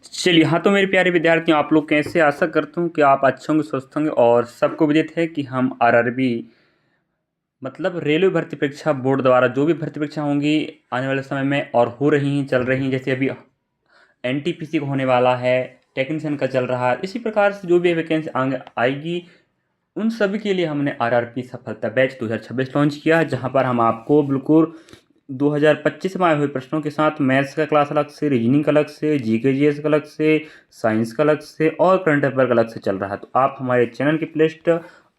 चलिए, हाँ तो मेरे प्यारे विद्यार्थियों, आप लोग कैसे? आशा करता हूँ कि आप अच्छे होंगे, स्वस्थ होंगे। और सबको विदित है कि हम आरआरबी मतलब रेलवे भर्ती परीक्षा बोर्ड द्वारा जो भी भर्ती परीक्षा होंगी आने वाले समय में और हो रही हैं, चल रही हैं, जैसे अभी एनटीपीसी का होने वाला है, टेक्नीशियन का चल रहा है, इसी प्रकार से जो भी वैकेंसी आगे आएगी उन सभी के लिए हमने आरआरबी सफलता बैच 2026 लॉन्च किया है, जहां पर हम आपको बिल्कुल 2025 में आए हुए प्रश्नों के साथ मैथ्स का क्लास अलग से, रीजनिंग का अलग से, जीके जीएस का अलग से, साइंस का अलग से और करंट अफेयर का अलग से चल रहा है। तो आप हमारे चैनल की प्लेलिस्ट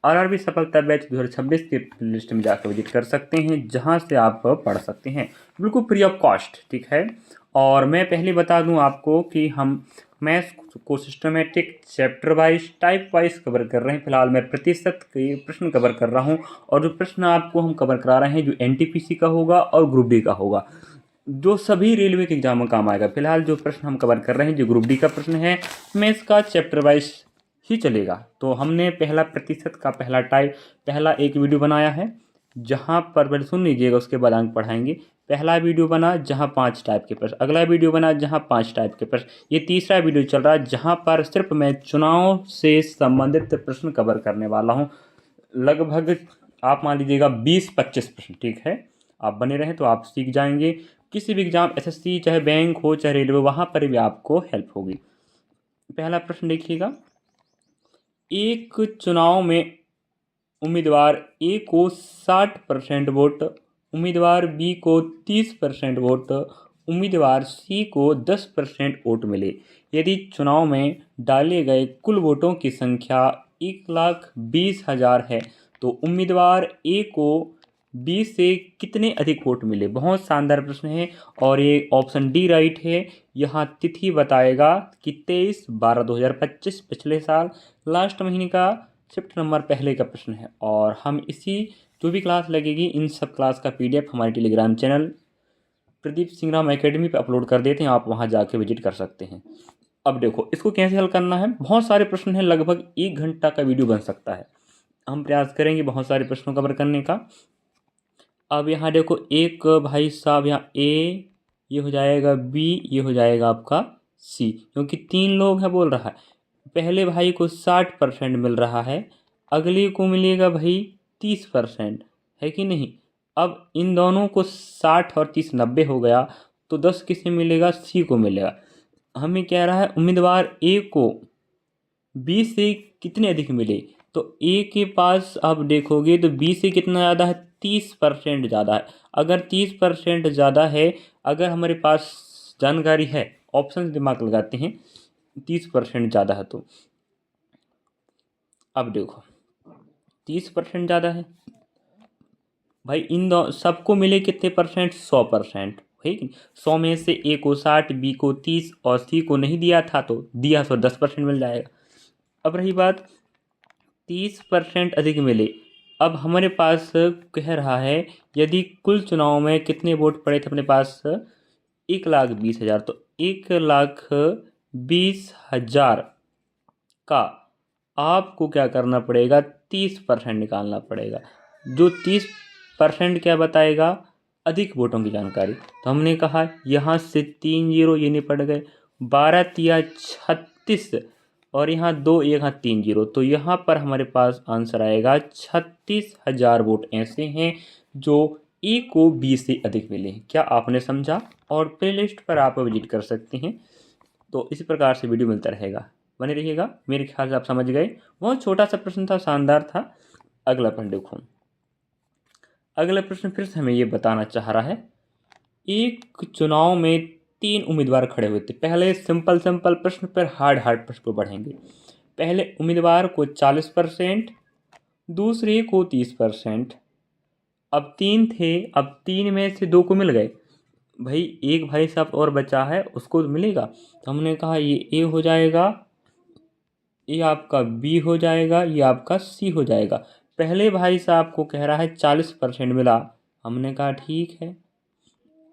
आरआरबी सफलता बैच 2026 के प्लेलिस्ट में जाकर विजिट कर सकते हैं, जहां से आप पढ़ सकते हैं बिल्कुल फ्री ऑफ कॉस्ट। ठीक है। और मैं पहले बता दूं आपको कि हम मैथ्स को systematic chapter wise type wise cover कर रहे हैं। फिलहाल मैं प्रतिशत के प्रश्न कवर कर रहा हूं, और जो प्रश्न आपको हम कवर करा रहे हैं जो एनटीपीसी का होगा और ग्रुप डी का होगा, जो सभी रेलवे के एग्जाम में काम आएगा। फिलहाल जो प्रश्न हम कवर कर रहे हैं जो ग्रुप डी का प्रश्न है, मैथ्स का चैप्टर वाइज ही चलेगा। तो हमने पहला प्रतिशत का पहला एक वीडियो बनाया है, जहां पर पहले सुन लीजिएगा, उसके बाद अंक पढ़ाएंगे। पहला वीडियो बना जहां 5 टाइप के प्रश्न, अगला वीडियो बना जहां 5 टाइप के प्रश्न, ये तीसरा वीडियो चल रहा है जहां पर सिर्फ मैं चुनाव से संबंधित प्रश्न कवर करने वाला हूं। लगभग आप मान लीजिएगा 20-25 प्रश्न। ठीक है, आप बने रहें तो आप सीख जाएंगे। किसी भी एग्जाम, एसएससी चाहे बैंक हो चाहे रेलवे, वहां पर भी आपको हेल्प होगी। पहला प्रश्न देखिएगा। एक चुनाव में उम्मीदवार ए को 60% वोट, उम्मीदवार बी को 30% वोट, उम्मीदवार सी को 10% वोट मिले। यदि चुनाव में डाले गए कुल वोटों की संख्या 1,20,000 है तो उम्मीदवार ए को बी से कितने अधिक वोट मिले? बहुत शानदार प्रश्न है, और ये ऑप्शन डी राइट है। यहाँ तिथि बताएगा कि 23/12/2025 पिछले साल लास्ट महीने का शिफ्ट नंबर पहले का प्रश्न है। और हम इसी जो भी क्लास लगेगी इन सब क्लास का पीडीएफ हमारे Telegram channel Pradeep Singh Ram academy पे अपलोड कर देते हैं, आप वहां जाके विजिट कर सकते हैं। अब देखो इसको कैसे हल करना है। बहुत सारे प्रश्न हैं, लगभग 1 घंटा का वीडियो बन सकता है। हम प्रयास करेंगे बहुत सारे प्रश्नों कवर करने का। अब यहाँ देखो, एक भाई साहब यहाँ ए, ये हो जाएगा बी, ये हो जाएगा आपका सी, क्योंकि 3 लोग हैं बोल रहा है। पहले भाई को 60% मिल रहा है, अगले को मिलेगा भाई 30%, है कि नहीं? अब इन दोनों को 60 और 30 90 हो गया, तो 10 किसे मिलेगा? सी को मिलेगा। हमें कह रहा है उम्मीदवार ए को बी से कितने अधिक मिले, तो ए के पास आप देखोगे तो बी से कितना ज़्यादा है? 30% ज़्यादा है। अगर 30% ज़्यादा है, अगर हमारे पास जानकारी है, ऑप्शन दिमाग लगाते हैं, 30% ज़्यादा है तो अब देखो 30% ज़्यादा है भाई, इन दो सबको मिले कितने परसेंट? 100%, है कि 100 में से ए को 60, बी को 30 और सी को नहीं दिया था तो दिया, सो 10% मिल जाएगा। अब रही बात 30% अधिक मिले। अब हमारे पास कह रहा है यदि कुल चुनाव में कितने वोट पड़े थे अपने पास? 1,20,000, तो 1,20,000 का आपको क्या करना पड़ेगा? 30% निकालना पड़ेगा। जो 30% क्या बताएगा? अधिक वोटों की जानकारी। तो हमने कहा यहाँ से 3 जीरो ये निपट गए, 12 तिया 36, और यहाँ 2, यहाँ 3 जीरो, तो यहाँ पर हमारे पास आंसर आएगा 36,000 वोट ऐसे हैं जो ए को बी से अधिक मिले हैं। क्या आपने समझा? और प्लेलिस्ट पर आप विजिट कर सकते हैं। तो इसी प्रकार से वीडियो मिलता रहेगा, बने रहिएगा। मेरे ख्याल से आप समझ गए। बहुत छोटा सा प्रश्न था, शानदार था। अगला प्रश्न देखो। अगला प्रश्न फिर से हमें ये बताना चाह रहा है, एक चुनाव में 3 उम्मीदवार खड़े हुए थे। पहले सिंपल सिंपल प्रश्न पर हार्ड प्रश्न पर बढ़ेंगे। पहले उम्मीदवार को 40%, दूसरे को 30%। अब 3 थे, अब 3 में से 2 को मिल गए भाई, एक भाई साहब और बचा है, उसको मिलेगा। तो हमने कहा ये ए हो जाएगा, ये आपका बी हो जाएगा, ये आपका सी हो जाएगा। पहले भाई साहब को कह रहा है 40% मिला, हमने कहा ठीक है।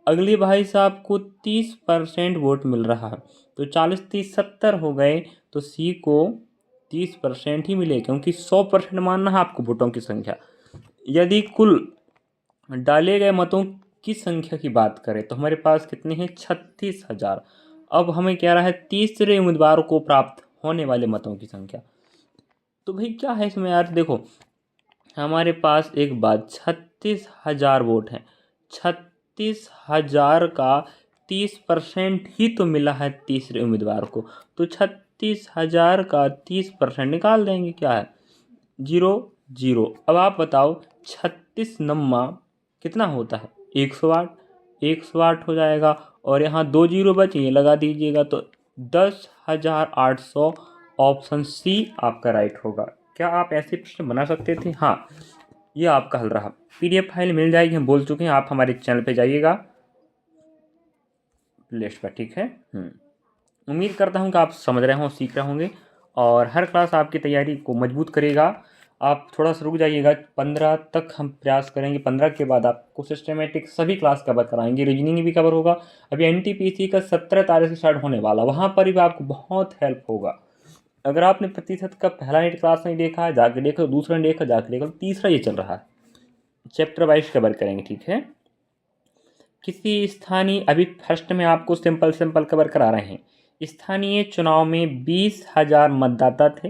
अगले भाई साहब को 30% वोट मिल रहा है, तो 40 30 70 हो गए, तो सी को 30% ही मिले, क्योंकि 100% मानना है आपको वोटों की संख्या। यदि कुल डाले गए मतों की संख्या की बात करें तो हमारे पास कितने हैं? 36,000। अब हमें कह रहा है तीसरे उम्मीदवार को प्राप्त होने वाले मतों की संख्या। तो भाई क्या है इसमें यार, देखो हमारे पास एक बात 36,000 वोट हैं, 36,000 का 30% ही तो मिला है तीसरे उम्मीदवार को। तो 36,000 का 30% निकाल देंगे, क्या है 0 0। अब आप बताओ 36 नम्मा कितना होता है 108, 108 हो जाएगा और यहाँ 2 जीरो बचे, ये लगा दीजिएगा तो 10,800। ऑप्शन सी आपका राइट होगा। क्या आप ऐसे प्रश्न बना सकते थे? हाँ, ये आपका हल रहा। PDF फाइल मिल जाएगी, हम बोल चुके हैं। आप हमारे चैनल पे जाइएगा लिस्ट पर, ठीक है। उम्मीद करता हूँ कि आप समझ रहे हों, सीख रहे होंगे और हर क्लास आपकी तैयारी को मजबूत करेगा। आप थोड़ा सा रुक जाइएगा, 15 तक हम प्रयास करेंगे। 15 के बाद आपको सिस्टमेटिक सभी क्लास कवर कराएंगे, रीजनिंग भी कवर होगा। अभी NTPC का 17 तारीख से स्टार्ट होने वाला, वहाँ पर भी आपको बहुत हेल्प होगा। अगर आपने प्रतिशत का पहला नेट क्लास नहीं देखा है जाके देखो, दूसरा नहीं देखा जाके देखो, तीसरा ये चल रहा है, चैप्टर वाइज कवर करेंगे, ठीक है। किसी स्थानीय, अभी फर्स्ट में आपको सिंपल कवर करा रहे हैं। स्थानीय चुनाव में 20,000 मतदाता थे।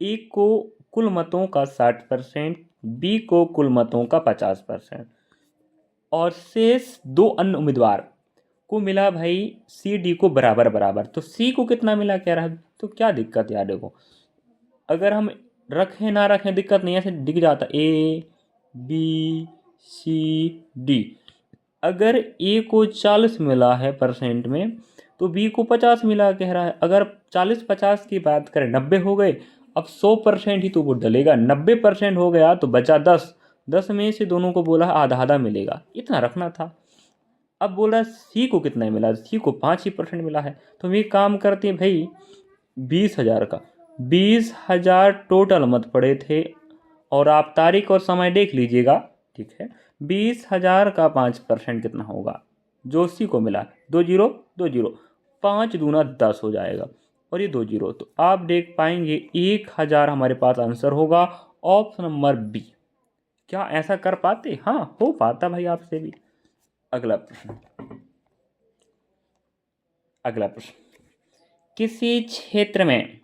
ए को कुल मतों का 60%, बी को कुल मतों का 50% और शेष 2 अन्य उम्मीदवार को मिला भाई सी डी को बराबर बराबर। तो सी को कितना मिला कह रहा है, तो क्या दिक्कत यार, देखो अगर हम रखें ना रखें दिक्कत नहीं है, ऐसे दिख जाता A B C D। अगर A को 40 मिला है परसेंट में तो B को 50 मिला कह रहा है। अगर 40-50 की बात करें 90 हो गए, अब 100% ही तो वो डलेगा। 90% हो गया तो बचा 10, 10 में से दोनों को बोला आधा आधा मिलेगा, इतना रखना था। अब बोल रहा है सी को कितना मिला, सी को 5% मिला है। तो हम ये काम करते हैं भाई, 20,000 का 20,000 टोटल मत पड़े थे और आप तारीख और समय देख लीजिएगा, ठीक है। 20,000 का 5% कितना होगा, जो सी को मिला 2 जीरो 2 जीरो, 5 दूना 10 हो जाएगा और ये 2 जीरो। तो आप देख पाएंगे 1,000 हमारे पास आंसर होगा, ऑप्शन नंबर बी। क्या ऐसा कर पाते? हाँ, हो पाता भाई आपसे भी। अगला प्रश्न, किसी क्षेत्र में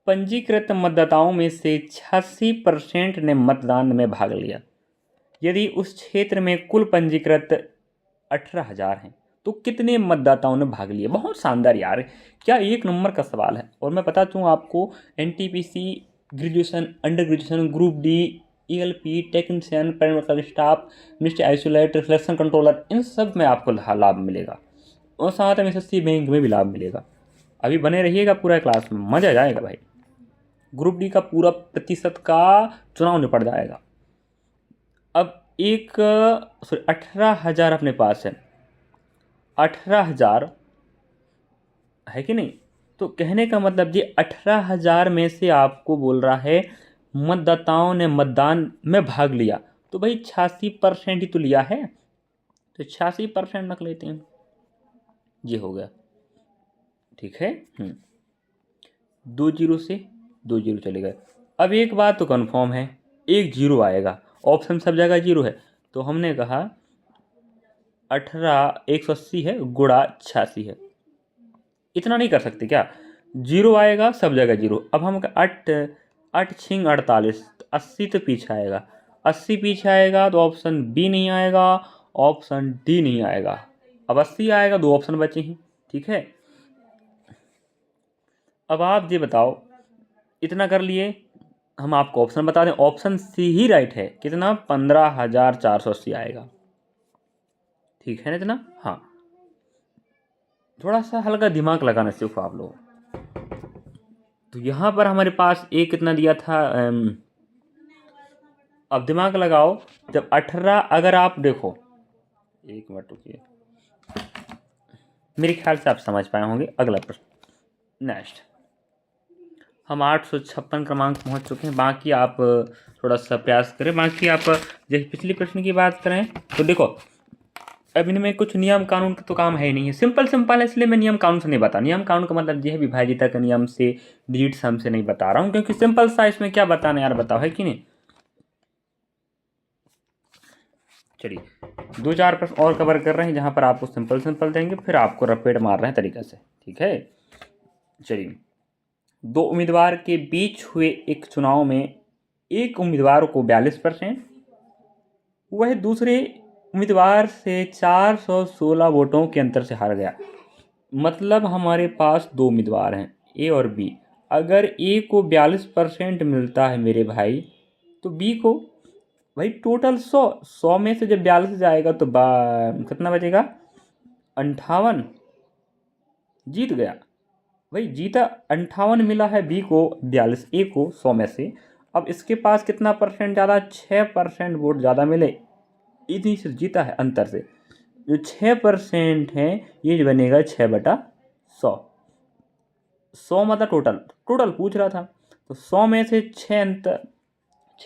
पंजीकृत मतदाताओं में से 86% ने मतदान में भाग लिया। यदि उस क्षेत्र में कुल पंजीकृत 18,000 हैं तो कितने मतदाताओं ने भाग लिया? बहुत शानदार यार, क्या एक नंबर का सवाल है। और मैं बता दूं आपको, NTPC graduation, under graduation, group D, ELP, technician, paramedical staff, ministry isolate, reflection controller, इन सब में आपको लाभ मिलेगा और साथ में SSC बैंक में भी लाभ मिलेगा। अभी बने रहिएगा पूरा क्लास में, मजा जाएगा भाई। ग्रुप डी का पूरा प्रतिशत का चुनाव निपट जाएगा। अब 18,000 अपने पास है, 18,000 है कि नहीं? तो कहने का मतलब ये 18,000 में से आपको बोल रहा है मतदाताओं ने मतदान में भाग लिया, तो भाई 86% ही तो लिया है, तो 86% रख लेते हैं, ये हो गया, ठीक है। 2 जीरो से 2 जीरो चले गए। अब एक बात तो कंफर्म है, एक जीरो आएगा, ऑप्शन सब जगह जीरो है। तो हमने कहा 180 है गुणा 86 है, इतना नहीं कर सकते क्या? जीरो आएगा सब जगह जीरो। अब हम 8 8 छिंग 48, 80 तो पीछे आएगा, 80 पीछे आएगा तो ऑप्शन बी नहीं आएगा, ऑप्शन डी नहीं आएगा। अब 80 आएगा, 2 ऑप्शन बचे हैं, ठीक है। अब आप ये बताओ, इतना कर लिए, हम आपको ऑप्शन बता दें, ऑप्शन सी ही राइट है। कितना? 15,480 आएगा, ठीक है ना इतना? हाँ, थोड़ा सा हल्का दिमाग लगाना सीखो आप लोग। तो यहाँ पर हमारे पास एक कितना दिया था, अब दिमाग लगाओ, जब 18, अगर आप देखो, एक मिनट रुकिए, मेरे ख्याल से आप समझ पाए होंगे। अगला प्रश्न, नेक्स्ट, हम 856 क्रमांक पहुँच चुके हैं। बाकी आप थोड़ा सा प्रयास करें। बाकी आप जैसे पिछले प्रश्न की बात करें तो देखो, अब इनमें कुछ नियम कानून का तो काम है ही नहीं है, सिंपल है, इसलिए मैं नियम कानून से नहीं बता। नियम कानून का मतलब ये है विभाज्यता के नियम से, डिजिट सम से नहीं बता रहा हूँ, क्योंकि सिंपल सा इसमें क्या बताना यार, बताओ, है कि नहीं। चलिए 2-4 प्रश्न और कवर कर रहे हैं जहाँ पर आपको सिंपल सिंपल देंगे, फिर आपको रपेट मार रहे हैं तरीक़े से, ठीक है। चलिए, 2 उम्मीदवार के बीच हुए एक चुनाव में एक उम्मीदवार को 42%, वह दूसरे उम्मीदवार से 416 वोटों के अंतर से हार गया। मतलब हमारे पास 2 उम्मीदवार हैं, ए और बी। अगर ए को 42% मिलता है मेरे भाई, तो बी को भाई टोटल 100 में से जब 42 जाएगा तो कितना बचेगा? 58। जीत गया भाई, जीता। 58 मिला है बी को, 42 ए को 100 में से। अब इसके पास कितना परसेंट ज़्यादा? 6% वोट ज़्यादा मिले, इतनी से जीता है अंतर से। जो 6% है ये बनेगा 6/100। 100 मतलब टोटल पूछ रहा था, तो 100 में से 6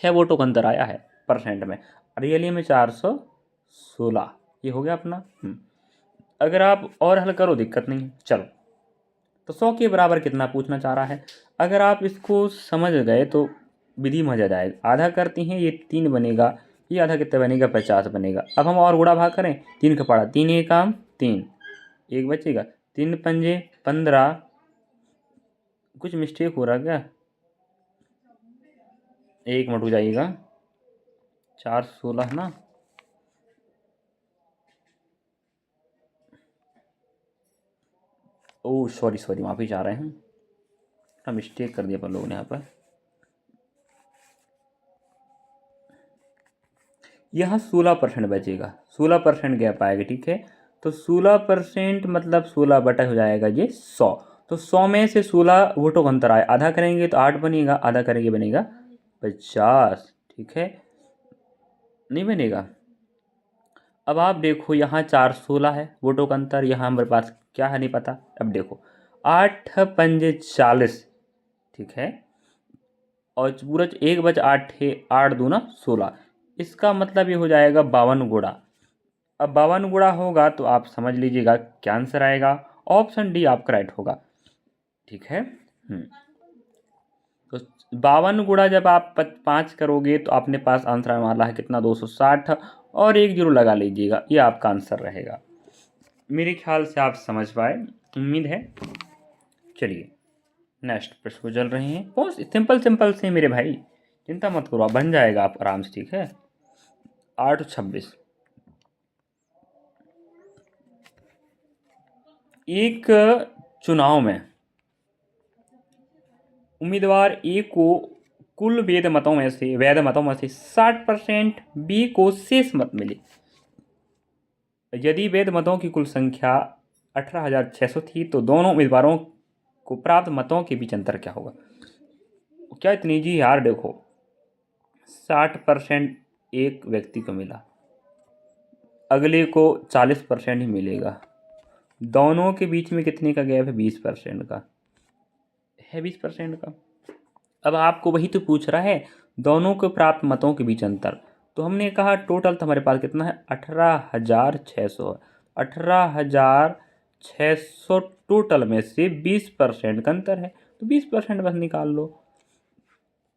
वोटों का अंतर आया है परसेंट में, रियली में 416। ये हो गया अपना। अगर आप और हल करो दिक्कत नहीं है। चलो, तो 100 के बराबर कितना पूछना चाह रहा है। अगर आप इसको समझ गए तो विधि मजा जाएगा। आधा करती हैं, ये 3 बनेगा, ये आधा कितना बनेगा? 50 बनेगा। अब हम और गुणा भाग करें, 3 का पड़ा, 3 एक काम 3, एक बचेगा, 3 पंजे 15। कुछ मिस्टेक हो रहा क्या? एक मिनट हो जाइएगा, 416 ना, ओह सॉरी माफ़ी चाह रहे हैं, हम मिस्टेक कर दिया अपन लोगों ने यहाँ पर। यहाँ 16% बचेगा, 16% गैप आएगा, ठीक है। तो 16% मतलब 16 बटा हो जाएगा ये 100। तो 100 में से 16 वोटों का अंतर आए, आधा करेंगे तो 8 बनेगा, आधा करेंगे बनेगा 50, ठीक है। नहीं बनेगा। अब आप देखो, यहाँ 416 है वोटों का अंतर, यहाँ हमारे पास क्या है नहीं पता। अब देखो 8 पंजे 40, ठीक है, और पूरा 1 बच 8 है, 8 दूना 16। इसका मतलब ये हो जाएगा 52 गुणा। अब 52 गुणा होगा तो आप समझ लीजिएगा क्या आंसर आएगा। ऑप्शन डी आपका राइट होगा, ठीक है। तो 52 गुणा जब आप 5 करोगे तो अपने पास आंसर आने वाला है कितना? 260, और 1 जीरो लगा लीजिएगा, ये आपका आंसर रहेगा। मेरे ख्याल से आप समझ पाए, उम्मीद है। चलिए नेक्स्ट प्रश्न को चल रहे हैं। बहुत सिंपल से मेरे भाई, चिंता मत करो, बन जाएगा आप आराम से, ठीक है। 826, एक चुनाव में उम्मीदवार ए को कुल वैध मतों में से 60%, बी को शेष मत मिले। यदि वैध मतों की कुल संख्या 18,600 थी तो दोनों उम्मीदवारों को प्राप्त मतों के बीच अंतर क्या होगा? क्या इतनी जी यार, देखो 60% एक व्यक्ति को मिला, अगले को 40% ही मिलेगा, दोनों के बीच में कितने का गैप है? 20% का है, 20% का। अब आपको वही तो पूछ रहा है, दोनों को प्राप्त मतों के बीच अंतर। तो हमने कहा टोटल तो हमारे पास कितना है? 18,600। 18,600 टोटल में से 20% का अंतर है, तो 20% बस निकाल लो।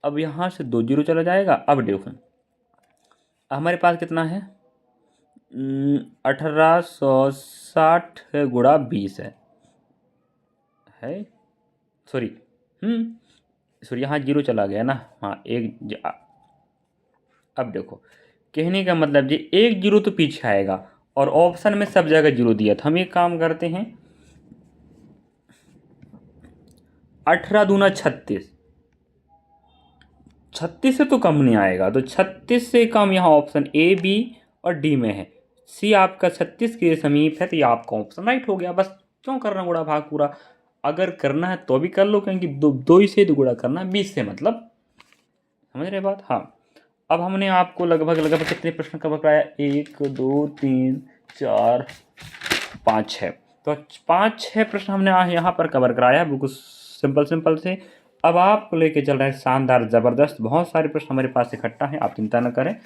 अब यहाँ से 2 जीरो चला जाएगा। अब देखो हमारे पास कितना है? 1860 गुणा 20 है सॉरी यहाँ जीरो चला गया ना, हाँ एक। अब देखो कहने का मतलब जी 1 जीरो तो पीछे आएगा, और ऑप्शन में सब जगह जीरो दिया था। हम एक काम करते हैं, 18 दूना 36, 36 से तो कम नहीं आएगा, तो 36 से कम यहाँ ऑप्शन ए, बी और डी में है। सी आपका 36 के समीप है, तो ये आपका ऑप्शन राइट हो गया। बस क्यों करना गुणा भाग पूरा? अगर करना है तो भी कर लो, क्योंकि दो ही से गुणा करना है 20 से, मतलब समझ रहे बात। हाँ, अब हमने आपको लगभग कितने प्रश्न कवर कराया? 1 2 3 4 5 6, तो 5-6 प्रश्न हमने यहाँ पर कवर कराया, बिल्कुल सिंपल से। अब आपको लेके चल रहे हैं शानदार ज़बरदस्त, बहुत सारे प्रश्न हमारे पास इकट्ठा हैं, आप चिंता न करें।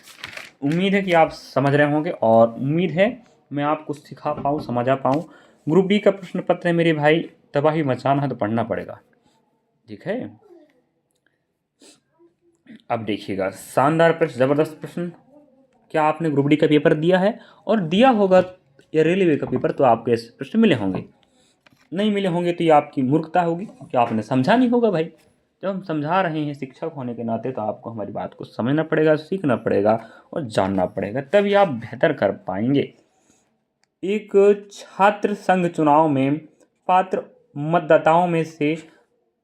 उम्मीद है कि आप समझ रहे होंगे, और उम्मीद है मैं आपको सिखा पाऊँ, समझा पाऊँ। ग्रुप बी का प्रश्न पत्र है मेरे भाई, तबाही मचाना है तो पढ़ना पड़ेगा, ठीक है। अब देखिएगा शानदार प्रश्न, ज़बरदस्त प्रश्न। क्या आपने ग्रुप डी का पेपर दिया है? और दिया होगा या रेलवे का पेपर तो आपको ऐसे प्रश्न मिले होंगे। नहीं मिले होंगे तो ये आपकी मूर्खता होगी कि आपने समझा नहीं होगा भाई। जब हम समझा रहे हैं शिक्षक होने के नाते तो आपको हमारी बात को समझना पड़ेगा, सीखना पड़ेगा और जानना पड़ेगा, तभी आप बेहतर कर पाएंगे। एक छात्र संघ चुनाव में पात्र मतदाताओं में से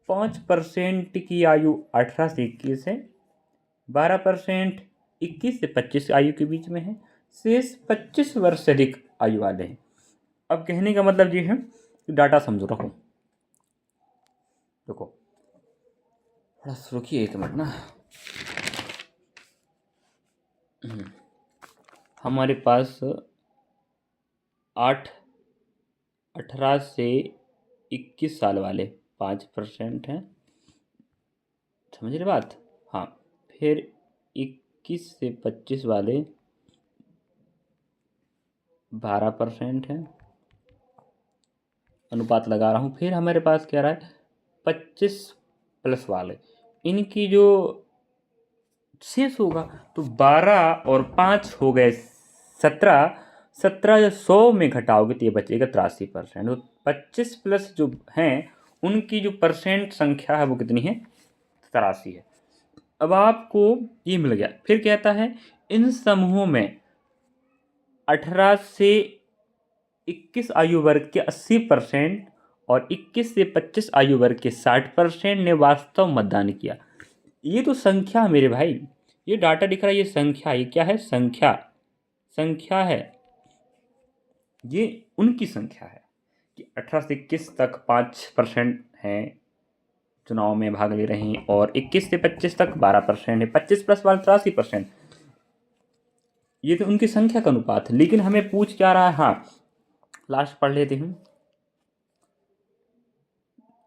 5% की आयु 18 से 21 है, 12% 21 से 25 आयु के बीच में है, शेष 25 वर्ष से अधिक आयु वाले हैं। अब कहने का मतलब ये है कि डाटा समझो रखो। देखो थोड़ा रुकिए 1 मिनट ना। हमारे पास 18 से 21 साल वाले 5% हैं, समझ रहे बात? हाँ, फिर 21 से 25 वाले 12% हैं, अनुपात लगा रहा हूँ। फिर हमारे पास क्या रहा है 25+ वाले, इनकी जो शेष होगा तो 12 और 5 हो गए 17, 17 या 100 में घटाओगे तो ये बचेगा 83%। तो 25+ जो हैं उनकी जो परसेंट संख्या है वो कितनी है? 83 है। अब आपको ये मिल गया। फिर कहता है इन समूहों में 18 से 21 आयु वर्ग के 80% और 21 से 25 आयु वर्ग के 60% ने वास्तव मतदान किया। ये तो संख्या मेरे भाई, ये डाटा दिख रहा है, ये संख्या, ये क्या है? संख्या है, ये उनकी संख्या है कि 18 से 21 तक 5% हैं चुनाव में भाग ले रहे हैं और 21 से 25 तक 12% है, 25+ वाले 83%। ये तो उनकी संख्या का अनुपात है। लेकिन हमें पूछ क्या रहा है? हाँ, लास्ट पढ़ लेते हैं।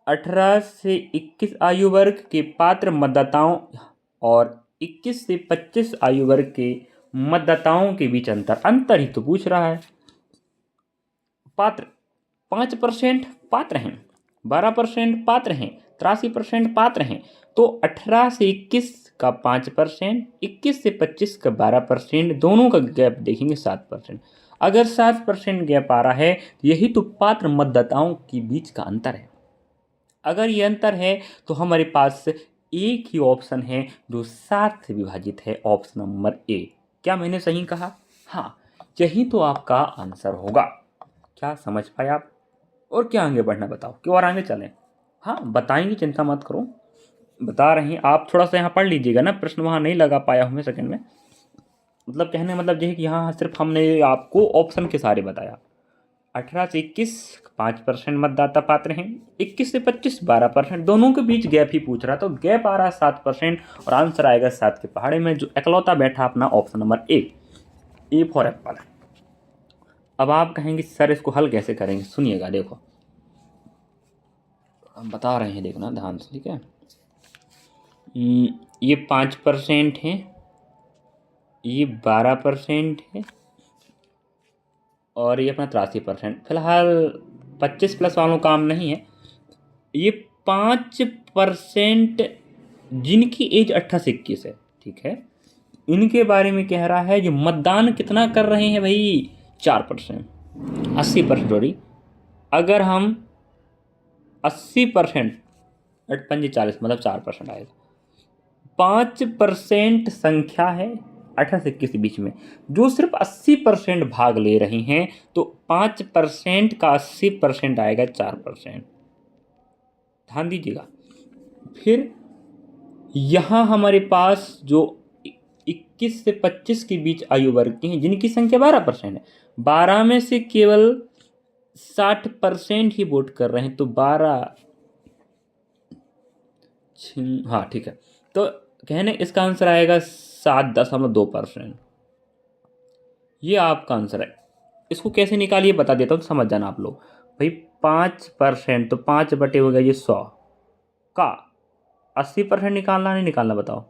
18 से 21 आयु वर्ग के पात्र मतदाताओं और 21 से 25 आयु वर्ग के मतदाताओं के बीच अंतर ही तो पूछ रहा है। पात्र 5% पात्र हैं, 12% पात्र हैं, 83% पात्र हैं। तो 18 से 21 का 5%, 21 से 25 का 12%, दोनों का गैप देखेंगे 7%। अगर 7% गैप आ रहा है यही तो पात्र मतदाताओं के बीच का अंतर है। अगर ये अंतर है तो हमारे पास एक ही ऑप्शन है जो 7 से विभाजित है, ऑप्शन नंबर ए। क्या मैंने सही कहा? हाँ, यही तो आपका आंसर होगा। क्या समझ पाए आप? और क्या आगे बढ़ना बताओ, क्यों और आगे चलें? हाँ बताएंगे, चिंता मत करो, बता रहे हैं। आप थोड़ा सा यहाँ पढ़ लीजिएगा ना, प्रश्न वहाँ नहीं लगा पाया हूँ मैं सेकंड में। मतलब कहने मतलब ये है कि यहाँ सिर्फ हमने आपको ऑप्शन के सारे बताया। 18 से 21 5% मतदाता पात्र हैं, 21 से 25 12%, दोनों के बीच गैप ही पूछ रहा। तो गैप आ रहा है 7% और आंसर आएगा 7 के पहाड़े में, जो इकलौता बैठा अपना option number A for Apple. अब आप कहेंगे सर इसको हल कैसे करेंगे? सुनिएगा, देखो हम बता रहे हैं, देखना ध्यान से, ठीक है। ये 5% है, ये 12% है और ये अपना 83%। फिलहाल 25+ वालों काम नहीं है। ये 5% जिनकी एज 18 से 21 है, ठीक है, इनके बारे में कह रहा है जो मतदान कितना कर रहे हैं भाई? 4%, 80%। सॉरी, अगर हम 80%, 8 पंजे 40, मतलब 4% आएगा। 5% संख्या है 18 से 21 के बीच में, जो सिर्फ 80% भाग ले रही हैं, तो 5% का 80% आएगा 4%। ध्यान दीजिएगा। फिर यहाँ हमारे पास जो 21 से 25 के बीच आयु वर्ग के हैं जिनकी संख्या 12% है, 12 में से केवल 60% ही वोट कर रहे हैं, तो 12, हाँ ठीक है, तो कहने इसका आंसर आएगा 7.2%। ये आपका आंसर है। इसको कैसे निकालिए बता देता हूँ, समझ जाना आप लोग भाई। 5% तो 5 बटे हो गया ये 100 का 80% निकालना नहीं निकालना बताओ?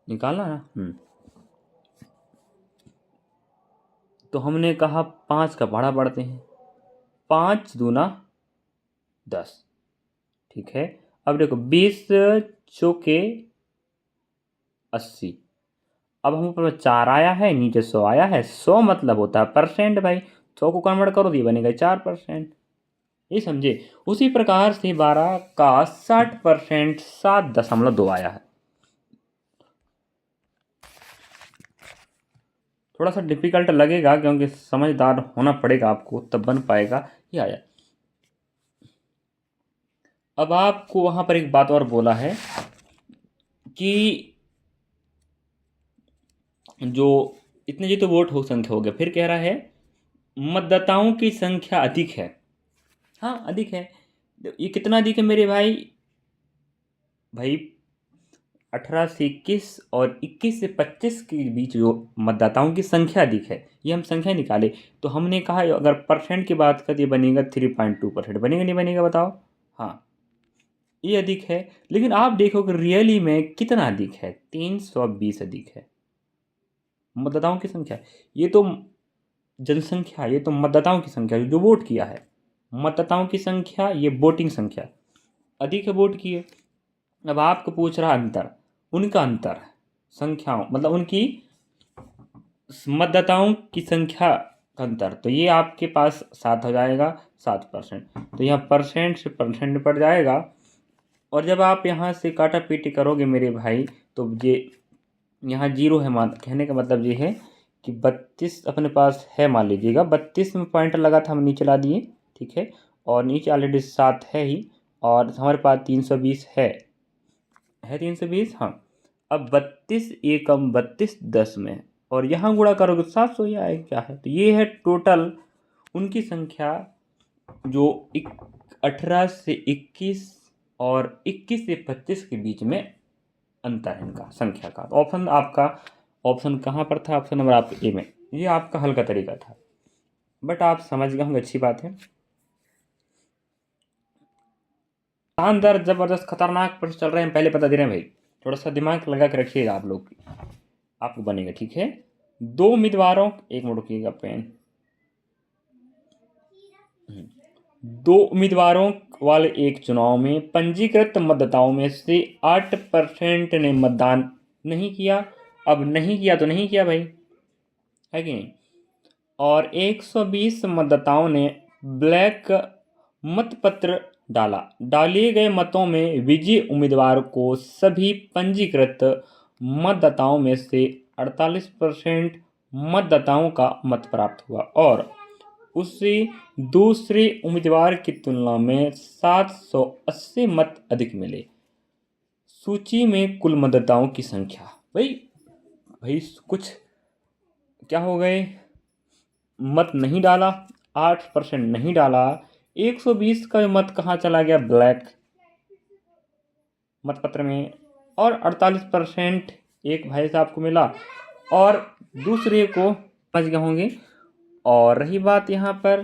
निकालना ना। तो हमने कहा 5 का पहाड़ा पढ़ते हैं, 5 दूना 10, ठीक है। अब देखो 20 चौके 80, अब हम ऊपर 4 आया है, नीचे 100 आया है। 100 मतलब होता है परसेंट भाई। 100 को कन्वर्ट करो तो ये बनेगा 4%। ये समझे। उसी प्रकार से 12 का 60% 7.2 आया है। थोड़ा सा डिफिकल्ट लगेगा क्योंकि समझदार होना पड़ेगा आपको, तब बन पाएगा। ये आया। अब आपको वहां पर एक बात और बोला है कि जो इतने जी तो वोट हो संख्या हो गया, फिर कह रहा है मतदाताओं की संख्या अधिक है। हाँ अधिक है। ये कितना अधिक है मेरे भाई? भाई 18 से 21 और 21 से 25 के बीच जो मतदाताओं की संख्या अधिक है, ये हम संख्या निकाले। तो हमने कहा अगर परसेंट की बात करें ये बनेगा 3.2%। बनेगा नहीं बनेगा बताओ? हाँ ये अधिक है। लेकिन आप देखो कि रियली में कितना अधिक है? 320 अधिक है मतदाताओं की संख्या। ये तो जनसंख्या, ये तो मतदाताओं की संख्या जो वोट किया है। मतदाताओं की संख्या, ये वोटिंग संख्या अधिक है वोट की है। अब आपको पूछ रहा अंतर, उनका अंतर संख्याओं मतलब उनकी मतदाताओं की संख्या का अंतर, तो ये आपके पास 7 हो जाएगा, 7%। तो यहाँ परसेंट से परसेंट पड़ जाएगा। और जब आप यहाँ से काटा पीटी करोगे मेरे भाई, तो ये यहाँ जीरो है। मान कहने का मतलब ये है कि 32 अपने पास है, मान लीजिएगा 32 में पॉइंट लगा था, हम नीचे ला दिए, ठीक है। और नीचे ऑलरेडी 7 है ही, और हमारे पास 320 है 320। हाँ अब 32 एकम 32 10 में, और यहाँ गुणा करोगे 700 ही आएगा। क्या है? तो ये है टोटल उनकी संख्या जो 18 से 21 और 21 से 25 के बीच में अंतर है इनका संख्या का। तो ऑप्शन आपका, ऑप्शन कहाँ पर था? ऑप्शन नंबर आपके ए में। ये आपका हल का तरीका था, बट आप समझ गए होंगे, अच्छी बात है। शानदार, जबरदस्त, खतरनाक प्रश्न चल रहे हैं, पहले बता दे रहे हैं भाई। थोड़ा सा दिमाग लगा के रखिएगा आप लोग, आपको बनेगा, ठीक है। दो उम्मीदवारों, एक मिनट रुकिएगा पेन। दो उम्मीदवारों वाले एक चुनाव में पंजीकृत मतदाताओं में से 8% ने मतदान नहीं किया। अब नहीं किया तो नहीं किया भाई, है कि नहीं? और 120 मतदाताओं ने ब्लैक मतपत्र डाला। डाले गए मतों में विजयी उम्मीदवार को सभी पंजीकृत मतदाताओं में से 48% मतदाताओं का मत प्राप्त हुआ, और उससे दूसरे उम्मीदवार की तुलना में 780 मत अधिक मिले। सूची में कुल मतदाताओं की संख्या, भाई भाई कुछ क्या हो गए? मत नहीं डाला, 8% नहीं डाला, 120 का मत कहाँ चला गया? ब्लैक मतपत्र में। और 48% एक भाई साहब को मिला, और दूसरे को समझ गए होंगे। और रही बात यहाँ पर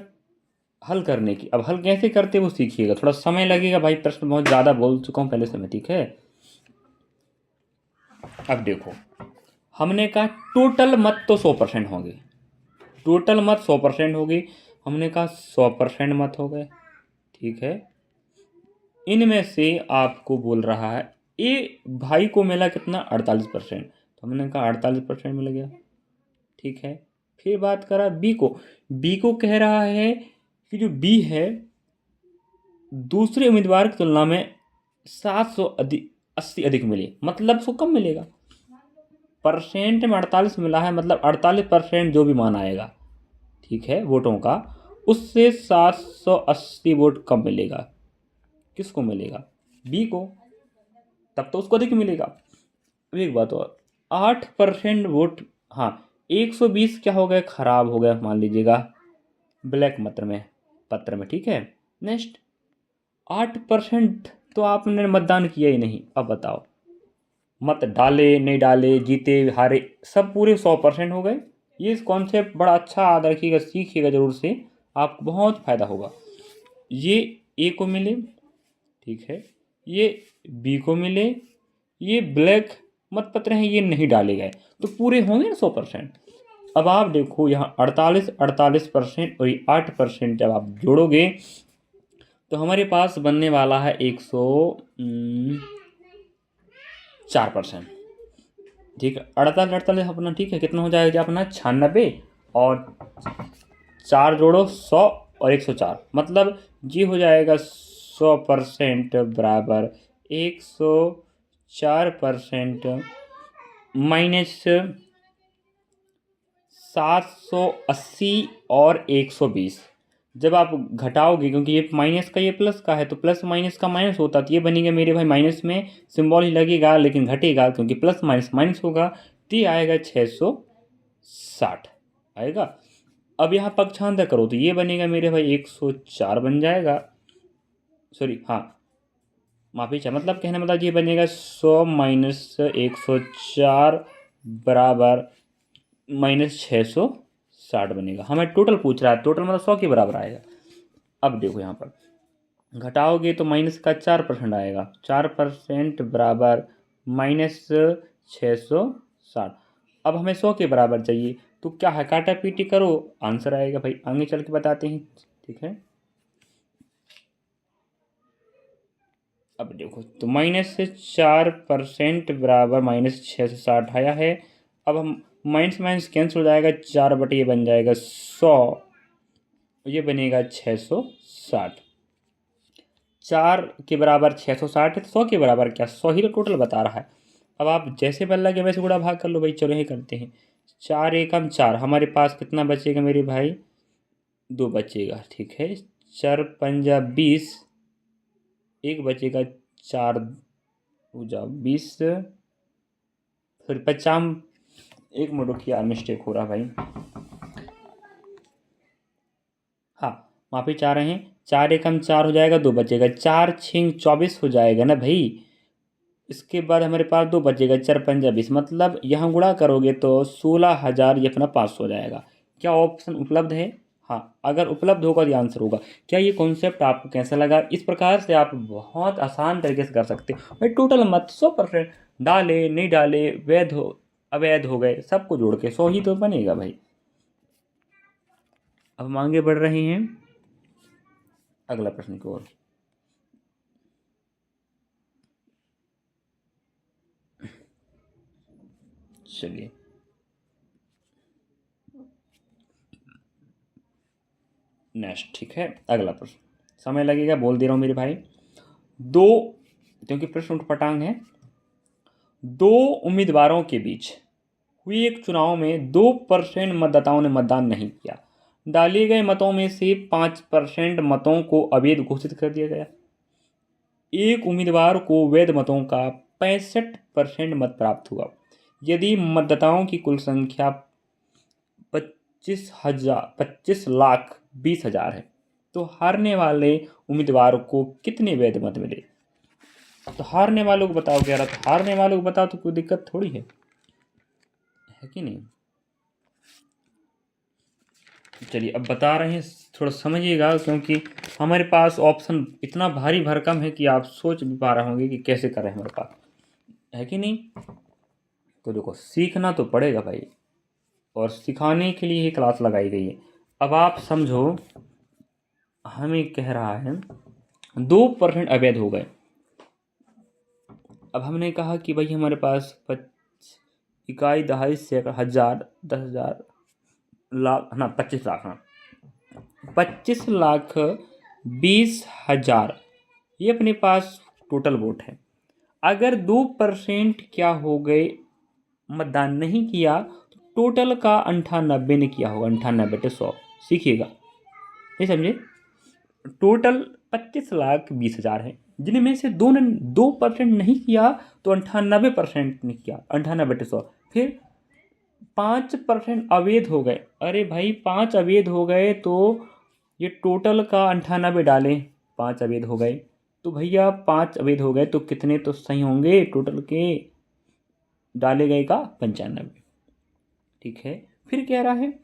हल करने की, अब हल कैसे करते वो सीखिएगा, थोड़ा समय लगेगा भाई, प्रश्न बहुत ज़्यादा बोल चुका हूँ पहले से मैं, ठीक है। अब देखो, हमने कहा टोटल मत तो 100% होंगे, टोटल मत 100% होगी। हमने कहा 100% मत हो गए, ठीक है। इनमें से आपको बोल रहा है ए भाई को मिला कितना? 48%। तो हमने कहा 48% मिल गया, ठीक है। फिर बात करा बी को। बी को कह रहा है कि जो बी है दूसरे उम्मीदवार की तुलना में 780 अधिक मिली, मतलब उसको कम मिलेगा। परसेंट में 48 मिला है, मतलब 48% जो भी मान आएगा, ठीक है, वोटों का, उससे 780 वोट कम मिलेगा। किसको मिलेगा? बी को। तब तो उसको अधिक मिलेगा। अब एक बात और, 8% वोट, हाँ 120 क्या हो गए? खराब हो गया मान लीजिएगा ब्लैक पत्र में, ठीक है। नेक्स्ट 8% तो आपने मतदान किया ही नहीं। अब बताओ, मत डाले नहीं डाले, जीते हारे, सब पूरे 100% हो गए। ये कॉन्सेप्ट बड़ा अच्छा याद रखिएगा, सीखिएगा जरूर से, आपको बहुत फायदा होगा। ये ए को मिले, ठीक है, ये बी को मिले, ये ब्लैक मतपत्र हैं, ये नहीं डाले गए, तो पूरे होंगे ना 100%। अब आप देखो यहाँ 48% और ये 8% जब आप जोड़ोगे तो हमारे पास बनने वाला है 104%। ठीक है, 48 अपना ठीक है, कितना हो जाएगा अपना 96, और 4 जोड़ो 100 और 104, मतलब ये हो जाएगा 100% बराबर 104% माइनस 780 और 120। जब आप घटाओगे, क्योंकि ये माइनस का ये प्लस का है, तो प्लस माइनस का माइनस होता, तो ये बनेगा मेरे भाई, माइनस में सिंबल ही लगेगा लेकिन घटेगा, क्योंकि प्लस माइनस माइनस होगा, तो ये आएगा 660 आएगा। अब यहाँ पक्षांतर करो तो ये बनेगा मेरे भाई 104 बन जाएगा, सॉरी हाँ माफी चाह, मतलब कहने मतलब ये बनेगा 100 माइनस 104 बराबर -660 बनेगा। हमें टोटल पूछ रहा है, टोटल मतलब 100 के बराबर आएगा। अब देखो यहाँ पर घटाओगे तो माइनस का 4% आएगा, 4% बराबर -660। अब हमें 100 के बराबर चाहिए, तो क्या है, काटा पीटी करो, आंसर आएगा भाई। आगे चल के बताते हैं, ठीक है। अब देखो तो -4% बराबर -660 आया है। अब हम माइनस माइनस कैंसिल हो जाएगा, 4 बटे ये बन जाएगा 100, ये बनेगा 660। 4 के बराबर 660 है, तो 100 के बराबर क्या, 100 ही तो टोटल बता रहा है। अब आप जैसे बल लगे वैसे गुणा भाग कर लो भाई, चलो यही करते हैं। 4 एकम 4, हमारे पास कितना बचेगा मेरे भाई, 2 बचेगा, ठीक है। 4 पंजा 20, एक बचेगा, 4 हो जाओ 20, फिर 50, एक मिनट रुकिए यार, मिस्टेक हो रहा भाई, हाँ माफी चाह रहे हैं। 4 एकम 4 हो जाएगा, 2 बचेगा, 4 छिंग 24 हो जाएगा ना भाई। इसके बाद हमारे पास 2 बचेगा, 4 पंजा 20, मतलब यहाँ गुणा करोगे तो 16,000 ये अपना 500 हो जाएगा। क्या ऑप्शन उपलब्ध है? हाँ, अगर उपलब्ध होगा तो आंसर होगा। क्या ये कॉन्सेप्ट आपको कैसा लगा? इस प्रकार से आप बहुत आसान तरीके से कर सकते हो भाई। टोटल मत 100% डाले नहीं डाले, वैध हो अवैध हो गए, सबको जोड़ के 100 ही तो बनेगा भाई। अब हम आगे बढ़ रहे हैं अगला प्रश्न की ओर। चलिए, नेक्स्ट, ठीक है, अगला प्रश्न। समय लगेगा, बोल दे रहा हूँ मेरे भाई। दो, क्योंकि प्रश्न उठपटांग है। दो उम्मीदवारों के बीच हुई एक चुनाव में 2% मतदाताओं ने मतदान नहीं किया। डाले गए मतों में से 5% मतों को अवैध घोषित कर दिया गया। एक उम्मीदवार को वैध मतों का 65% मत प्राप्त हुआ। यदि मतदाताओं की कुल संख्या 25,20,20,000 है, तो हारने वाले उम्मीदवार को कितने वैध मत मिले? तो हारने वालों को बताओ, कह रहा था हारने वालों को बताओ, तो कोई दिक्कत थोड़ी है कि नहीं। चलिए अब बता रहे हैं, थोड़ा समझिएगा, क्योंकि हमारे पास ऑप्शन इतना भारी भरकम है कि आप सोच भी पा रहे होंगे कि कैसे करें हमारे पास, है कि नहीं। तो देखो, सीखना तो पड़ेगा भाई, और सिखाने के लिए ही क्लास लगाई गई है। अब आप समझो, हमें कह रहा है 2% अवैध हो गए। अब हमने कहा कि भाई हमारे पास इकाई, दहाई, सैकड़ा, हजार, 10,000, लाख, ना 25 लाख, हाँ 25,20,000 ये अपने पास टोटल वोट है। अगर 2% क्या हो गए, मतदान नहीं किया, तो टोटल का 98 ने किया होगा, 98/100। सीखिएगा, नहीं समझे। टोटल 25,20,000 है, जिनमें से 2% नहीं किया, तो 98% ने किया, 98/100। फिर 5% अवैध हो गए। अरे भाई 5 अवैध हो गए, तो ये टोटल का 98 डालें, 5 अवैध हो गए, तो भैया 5 अवैध हो गए तो कितने तो सही होंगे टोटल के, डाले गए का 95, ठीक है। फिर कह रहा है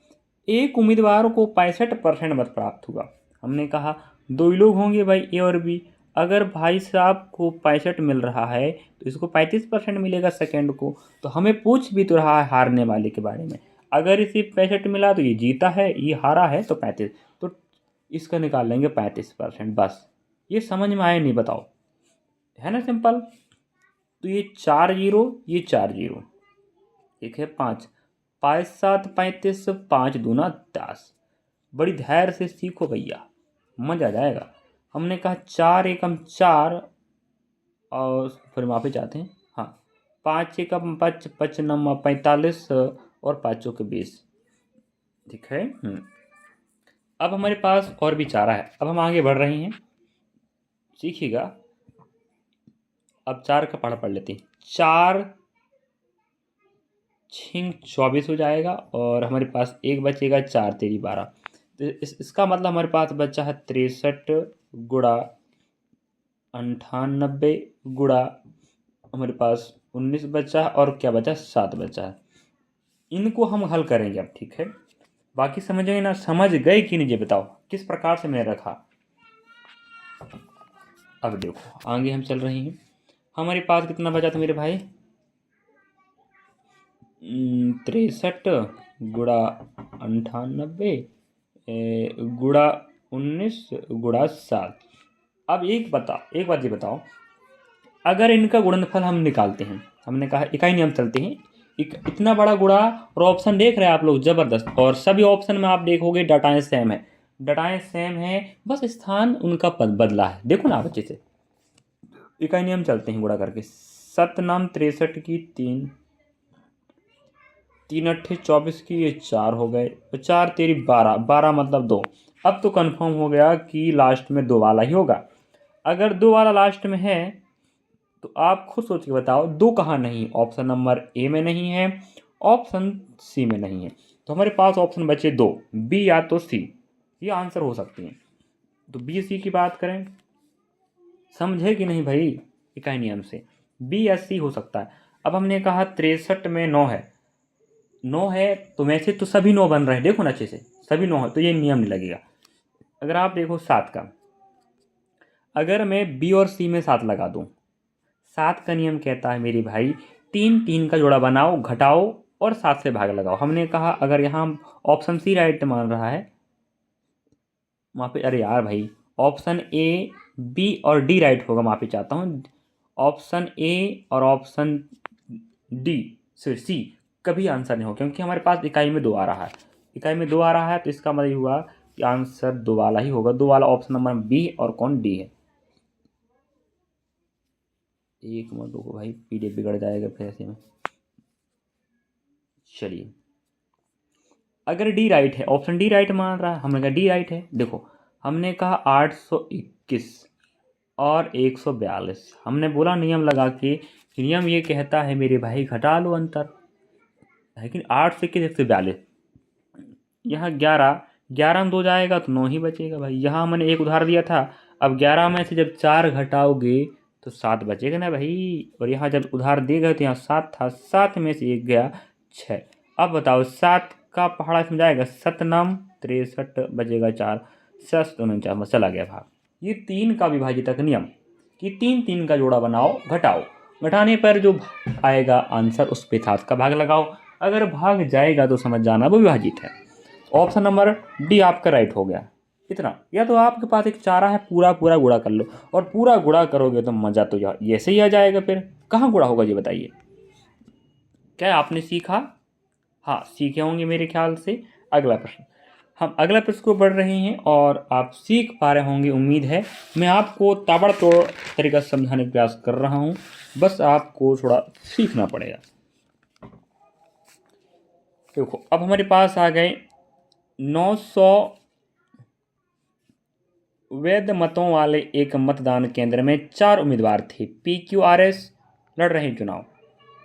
एक उम्मीदवार को 65% मत प्राप्त हुआ। हमने कहा दो ही लोग होंगे भाई, ए और बी। अगर भाई साहब को 65 मिल रहा है, तो इसको 35% मिलेगा सेकंड को। तो हमें पूछ भी तो रहा है हारने वाले के बारे में। अगर इसे 65 मिला तो ये जीता है, ये हारा है तो 35, तो इसका निकाल लेंगे 35%, बस। ये समझ में आया नहीं, बताओ, है ना सिंपल। तो ये 4 जीरो, ये 4 जीरो, एक है 5, 5 7 35, 5 दूना 10। बड़ी धैर्य से सीखो भैया, मजा आ जाएगा। हमने कहा 4 एकम 4, और फिर वापस जाते हैं। हाँ, 5 एकम 5, 5 नम 45 और 5 चौके 20। ठीक है। अब हमारे पास और भी चारा है। अब हम आगे बढ़ रहे हैं, सीखिएगा। अब 4 का पढ़ लेते हैं। 4 छिंग 24 हो जाएगा, और हमारे पास एक बचेगा 4 तेरी 12। तो इसका मतलब हमारे पास बचा है 63 गुड़ा 98 गुड़ा, हमारे पास 19 बचा है, और क्या बचा, 7 बचा है। इनको हम हल करेंगे अब। ठीक है, बाकी समझेंगे ना, समझ गए कि नहीं ये बताओ, किस प्रकार से मैंने रखा। अब देखो आगे हम चल रहे हैं। हमारे पास कितना बचा था मेरे भाई, 63 गुड़ा 98 गुड़ा 19 गुड़ा 7। अब एक बात ये बताओ, अगर इनका गुणनफल हम निकालते हैं, हमने कहा इकाई नियम चलते हैं, इतना बड़ा गुणा, और ऑप्शन देख रहे हैं आप लोग जबरदस्त, और सभी ऑप्शन में आप देखोगे डाटाएं सेम है, डाटाएं सेम है, बस स्थान उनका पद बदला है। देखो ना आप अच्छे से, इकाई नियम चलते हैं गुणा करके। 7 नाम 63 की 3, 3 अट्ठे 24 की, ये 4 हो गए, और 4 तेरी 12, 12 मतलब 2। अब तो कंफर्म हो गया कि लास्ट में 2 वाला ही होगा। अगर 2 वाला लास्ट में है तो आप खुद सोच के बताओ 2 कहाँ नहीं, ऑप्शन नंबर ए में नहीं है, ऑप्शन सी में नहीं है, तो हमारे पास ऑप्शन बचे 2, बी या तो सी, ये आंसर हो सकती हैं। तो बी सी की बात करें, समझे कि नहीं भाई, इकाई नियम से बी या सी हो सकता है। अब हमने कहा 63 में 9 है, 9 है तो वैसे तो सभी 9 बन रहे हैं, देखो ना अच्छे से, सभी 9 है तो ये नियम नहीं लगेगा। अगर आप देखो 7 का, अगर मैं बी और सी में 7 लगा दूं, 7 का नियम कहता है मेरी भाई 3 3 का जोड़ा बनाओ, घटाओ और 7 से भाग लगाओ। हमने कहा अगर यहाँ ऑप्शन सी राइट मान रहा है वहाँ पे, अरे यार भाई, ऑप्शन ए बी और डी राइट होगा, माफ़ी चाहता हूँ, ऑप्शन ए और ऑप्शन डी सी कभी आंसर नहीं हो, क्योंकि हमारे पास इकाई में 2 आ रहा है, इकाई में 2 आ रहा है, तो इसका मतलब हुआ कि आंसर 2 वाला ही होगा। 2 वाला ऑप्शन नंबर बी और कौन, डी है। एक मिनट रुको भाई, पीडीएफ बिगड़ जाएगा फिर ऐसे में। चलिए, अगर डी राइट है, ऑप्शन डी राइट मान रहा है, हमने कहा डी राइट है। देखो हमने कहा 821 और 142, हमने बोला नियम लगा के, नियम ये कहता है मेरे भाई घटा लो अंतर, लेकिन 8 से 21 142, यहाँ 11, 11 में 2 जाएगा तो 9 ही बचेगा भाई। यहाँ मैंने एक उधार दिया था, अब 11 में से जब 4 घटाओगे तो 7 बचेगा ना भाई, और यहाँ जब उधार दे गए तो यहाँ 7 था, 7 में से 1 गया 6। अब बताओ 7 का पहाड़ा इसमें जाएगा, 7 नाम 63 बचेगा 4, 7 49 में चला गया भाग। ये 3 का विभाजितक नियम कि 3 3 का जोड़ा बनाओ, घटाओ, घटाने पर जो आएगा आंसर उस पे 7 का भाग लगाओ, अगर भाग जाएगा तो समझ जाना वो विभाजित है। ऑप्शन नंबर डी आपका राइट हो गया। इतना, या तो आपके पास एक चारा है, पूरा पूरा गुणा कर लो, और पूरा गुणा करोगे तो मज़ा तो ऐसे ही आ जाएगा। फिर कहाँ गुणा होगा ये बताइए, क्या आपने सीखा? हाँ सीखे होंगे मेरे ख्याल से। अगला प्रश्न, हम अगला प्रश्न को बढ़ रहे हैं और आप सीख पा रहे होंगे, उम्मीद है। मैं आपको ताबड़तोड़ तरीका से समझाने का प्रयास कर रहा हूँ, बस आपको थोड़ा सीखना पड़ेगा। देखो अब हमारे पास आ गए 900 वैध मतों वाले एक मतदान केंद्र में 4 उम्मीदवार थे, PQRS लड़ रहे चुनाव।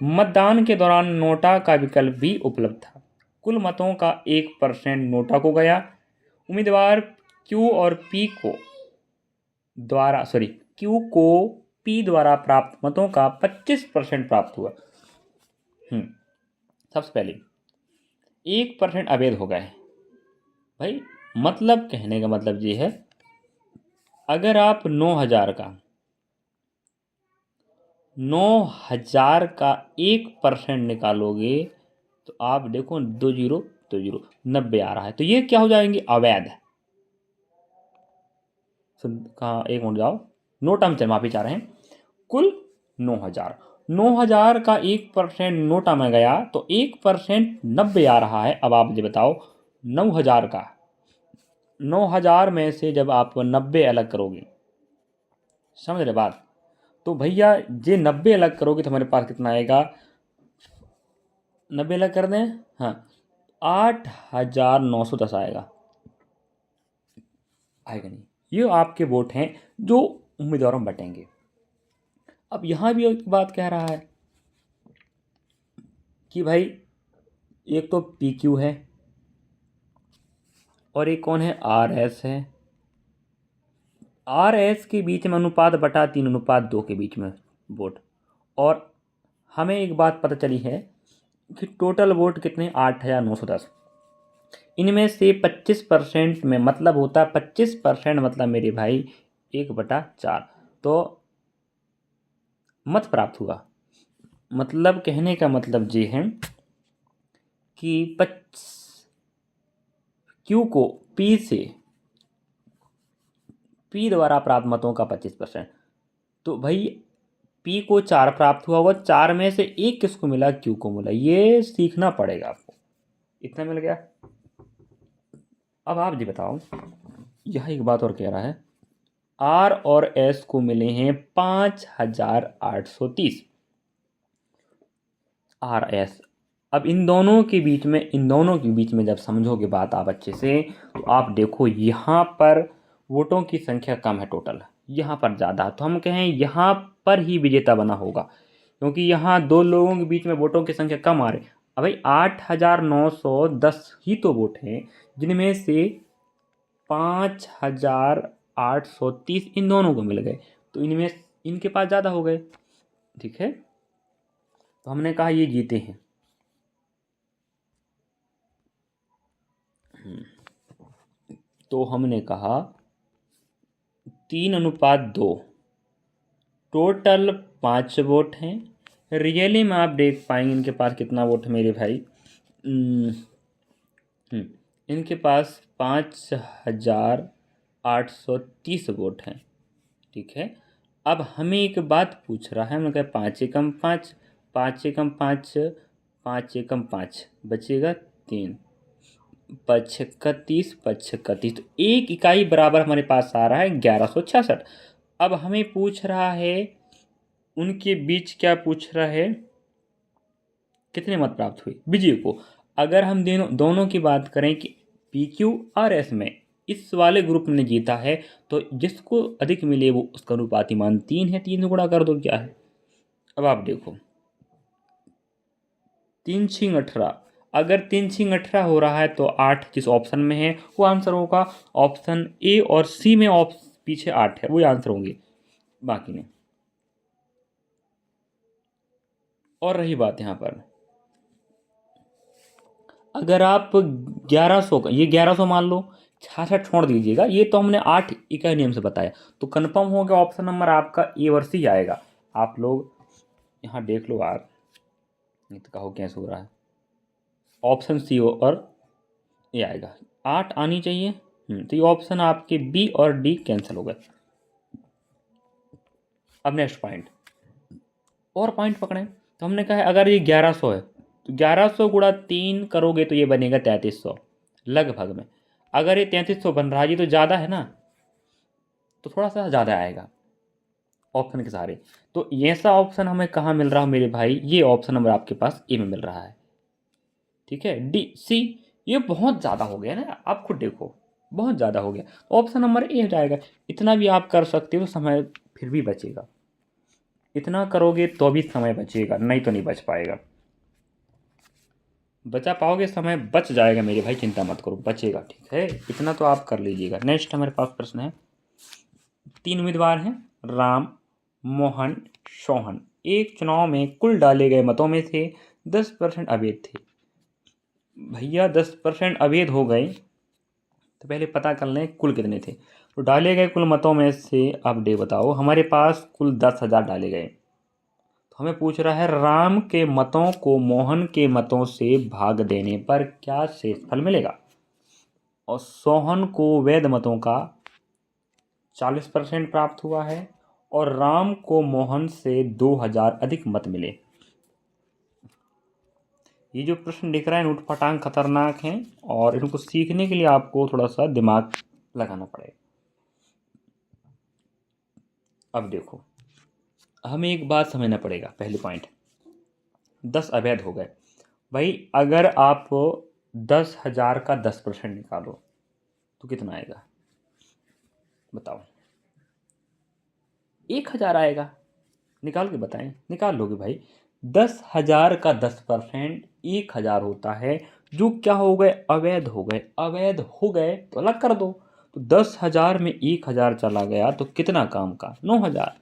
मतदान के दौरान नोटा का विकल्प भी उपलब्ध था। कुल मतों का 1% नोटा को गया। उम्मीदवार क्यू को पी द्वारा प्राप्त मतों का 25% प्राप्त हुआ। सबसे पहले 1% अवैध हो गए भाई। मतलब कहने का मतलब ये है, अगर आप 9,000 का 1% निकालोगे तो आप देखो 2020 90 आ रहा है, तो ये क्या हो जाएंगे, अवैध। कहाँ, एक मिनट जाओ, नोट हम माफी चाह रहे हैं। कुल 9,000 9,000 का 1% नोटा में गया तो 1% 90 आ रहा है। अब आप मुझे बताओ 9,000 का 9,000 में से जब आप 90 अलग करोगे, समझ रहे बात, तो भैया ये 90 अलग करोगे तो हमारे पास कितना आएगा, 90 अलग कर दें, हाँ 8,910 आएगा। आएगा नहीं। ये आपके वोट हैं जो उम्मीदवारों में बटेंगे। अब यहाँ भी एक बात कह रहा है कि भाई एक तो PQ है और एक कौन है, RS है। RS के बीच में अनुपात बटा 3:2 के बीच में वोट। और हमें एक बात पता चली है कि टोटल वोट कितने, 8,910। इनमें से 25% में मतलब होता है 25% मतलब मेरे भाई 1/4 तो मत प्राप्त हुआ। मतलब कहने का मतलब ये है कि Q को P द्वारा प्राप्त मतों का 25%। तो भाई P को 4 प्राप्त हुआ होगा, 4 में से 1 किसको मिला, Q को मिला। ये सीखना पड़ेगा आपको। इतना मिल गया। अब आप जी बताओ, यह एक बात और कह रहा है, R और S को मिले हैं 5,830 RS। अब इन दोनों के बीच में जब समझोगे बात आप अच्छे से, तो आप देखो यहाँ पर वोटों की संख्या कम है टोटल, यहाँ पर ज़्यादा, तो हम कहें यहाँ पर ही विजेता बना होगा, क्योंकि यहाँ दो लोगों के बीच में वोटों की संख्या कम आ रही। अब भाई 8,910 ही तो वोट हैं, जिनमें से 5,830 इन दोनों को मिल गए, तो इनमें इनके पास ज़्यादा हो गए। ठीक है, तो हमने कहा ये जीते हैं। तो हमने कहा 3:2, टोटल 5 वोट हैं। रियली में आप देख पाएंगे इनके पास कितना वोट है मेरे भाई, इनके पास 5,830 वोट हैं। ठीक है, अब हमें एक बात पूछ रहा है, हमने कहा 5 एकम 5, 5 एकम 5, 5 एकम 5 बचेगा 3, 25 25, तो 1 इकाई बराबर हमारे पास आ रहा है 1166। अब हमें पूछ रहा है उनके बीच, क्या पूछ रहा है, कितने मत प्राप्त हुए विजय को। अगर हम दोनों की बात करें कि PQ और S में इस वाले ग्रुप ने जीता है, तो जिसको अधिक मिले वो उसका अनुपाती मान 3 है, 3 से गुणा कर दो क्या है। अब आप देखो 3 6 18, अगर 3 6 18 हो रहा है तो 8 जिस ऑप्शन में है वो आंसर होगा। ऑप्शन A और C में पीछे 8 है, वो आंसर होंगे, बाकी नहीं। और रही बात यहाँ पर, अगर आप 1100 का, ये 1100 मान लो, 66 छोड़ दीजिएगा, ये तो हमने 8 इकाई नियम से बताया, तो कंफर्म हो गया ऑप्शन नंबर आपका A और C आएगा। आप लोग यहाँ देख लो यार, नहीं तो कहो कैसे हो रहा है, ऑप्शन C और A आएगा, 8 आनी चाहिए। तो ये ऑप्शन आपके B और D कैंसिल हो गए। अब नेक्स्ट पॉइंट, और पॉइंट पकड़ें, तो हमने कहा है अगर ये 1100 है तो 1100 गुणा 3 करोगे तो ये बनेगा 3300 लगभग में। अगर ये 3300 बन रहा है, ये तो ज़्यादा है ना, तो थोड़ा सा ज़्यादा आएगा ऑप्शन के सहारे। तो ऐसा ऑप्शन हमें कहाँ मिल रहा है मेरे भाई, ये ऑप्शन नंबर आपके पास ए में मिल रहा है। ठीक है, D C ये बहुत ज़्यादा हो गया ना, आप खुद देखो बहुत ज़्यादा हो गया, ऑप्शन नंबर ए हो जाएगा। इतना भी आप कर सकते हो, समय फिर भी बचेगा, इतना करोगे तो भी समय बचेगा, नहीं तो नहीं बच पाएगा। बचा पाओगे, समय बच जाएगा मेरे भाई, चिंता मत करो, बचेगा। ठीक है, इतना तो आप कर लीजिएगा। नेक्स्ट हमारे पास प्रश्न है, 3 उम्मीदवार हैं, राम, मोहन, सोहन। एक चुनाव में कुल डाले गए मतों में से 10% अवैध थे। भैया 10% अवैध हो गए तो पहले पता कर लें कुल कितने थे। तो डाले गए कुल मतों में से अब डे बताओ, हमारे पास कुल 10,000 डाले गए, तो हमें पूछ रहा है राम के मतों को मोहन के मतों से भाग देने पर क्या शेषफल मिलेगा। और सोहन को वैध मतों का 40% प्राप्त हुआ है और राम को मोहन से 2000 अधिक मत मिले। ये जो प्रश्न दिख रहा है ऊटपटांग खतरनाक हैं और इनको सीखने के लिए आपको थोड़ा सा दिमाग लगाना पड़ेगा। अब देखो, हमें एक बात समझना पड़ेगा। पहले पॉइंट, 10 अवैध हो गए भाई। अगर आप 10,000 का 10% निकालो तो कितना आएगा बताओ? 1,000 आएगा। निकाल के बताएं। निकाल लोगे भाई? 10,000 का 10% 1,000 होता है, जो क्या हो गए? अवैध हो गए। अवैध हो गए तो अलग कर दो। तो 10,000 में 1,000 चला गया तो कितना काम का? 9,000।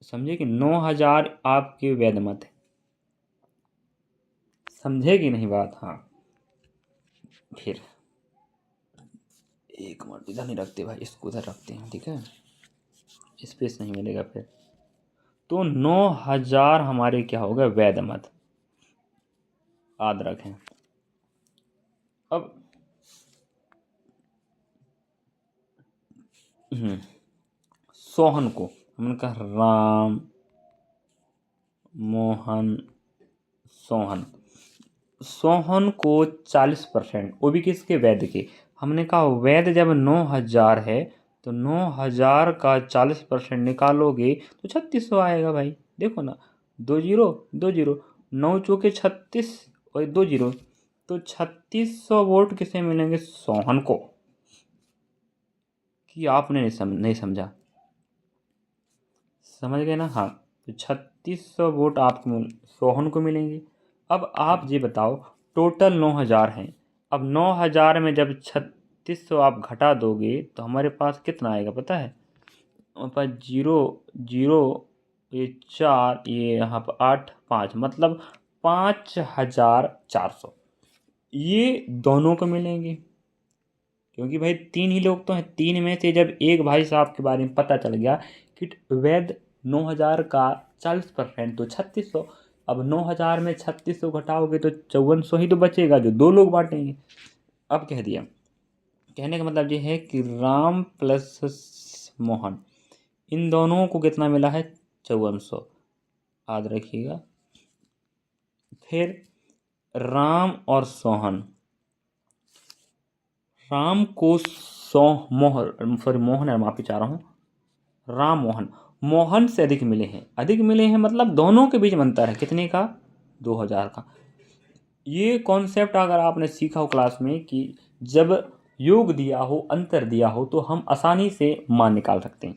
समझे कि 9,000 आपके वैध मत है। समझे कि नहीं बात? हाँ। फिर एक मिनट, इधर नहीं रखते भाई, इसको उधर रखते हैं, ठीक है? स्पेस नहीं मिलेगा फिर। तो 9,000 हमारे क्या हो गए? वैध मत। याद रखें। अब सोहन को हमने कहा राम मोहन सोहन। सोहन को 40%, वो भी किसके? वैध के। हमने कहा वैध जब 9,000 है तो 9,000 का 40% निकालोगे तो 3600 आएगा भाई। देखो ना, 2 जीरो 2 जीरो, 9 चौके 36 और 2 जीरो, तो 3600 वोट किसे मिलेंगे? सोहन को। कि आपने नहीं समझा? समझ गए ना? हाँ। तो 3600 वोट आपको सोहन को मिलेंगे। अब आप ये बताओ, टोटल 9,000 हैं। अब 9,000 में जब 3600 आप घटा दोगे तो हमारे पास कितना आएगा पता है? हमारे पास 0 0, ये 4, ये यहाँ पर 8 5, मतलब 5,400 ये दोनों को मिलेंगे। क्योंकि भाई 3 ही लोग तो हैं। 3 में से जब एक भाई साहब के बारे में पता चल गया कि वैध 9,000 का 40% तो 3600। अब 9,000 में 3600 घटाओगे तो 5400 ही तो बचेगा, जो 2 लोग बांटेंगे। अब कह दिया। कहने का मतलब ये है कि राम प्लस मोहन, इन दोनों को कितना मिला है? 5400। याद रखिएगा। फिर राम और सोहन, राम को मोहन है, माफी चाह रहा हूँ, राम मोहन, मोहन से अधिक मिले हैं। अधिक मिले हैं मतलब दोनों के बीच में अंतर है। कितने का? 2,000 का। ये कॉन्सेप्ट अगर आपने सीखा हो क्लास में कि जब योग दिया हो, अंतर दिया हो, तो हम आसानी से मान निकाल सकते हैं।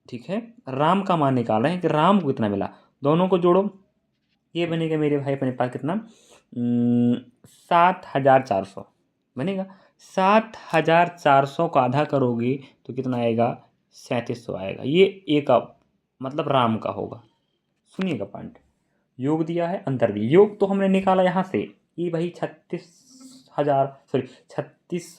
ठीक है? राम का मान निकाल रहे हैं कि राम को कितना मिला। दोनों को जोड़ो, ये बनेगा मेरे भाई अपने पास कितना? 7,400 बनेगा। 7,400 का आधा करोगे तो कितना आएगा? 3,700 आएगा। ये ए का मतलब राम का होगा। सुनिएगा पॉइंट। योग दिया है, अंतर दिया। योग तो हमने निकाला यहाँ से, ये भाई 36,000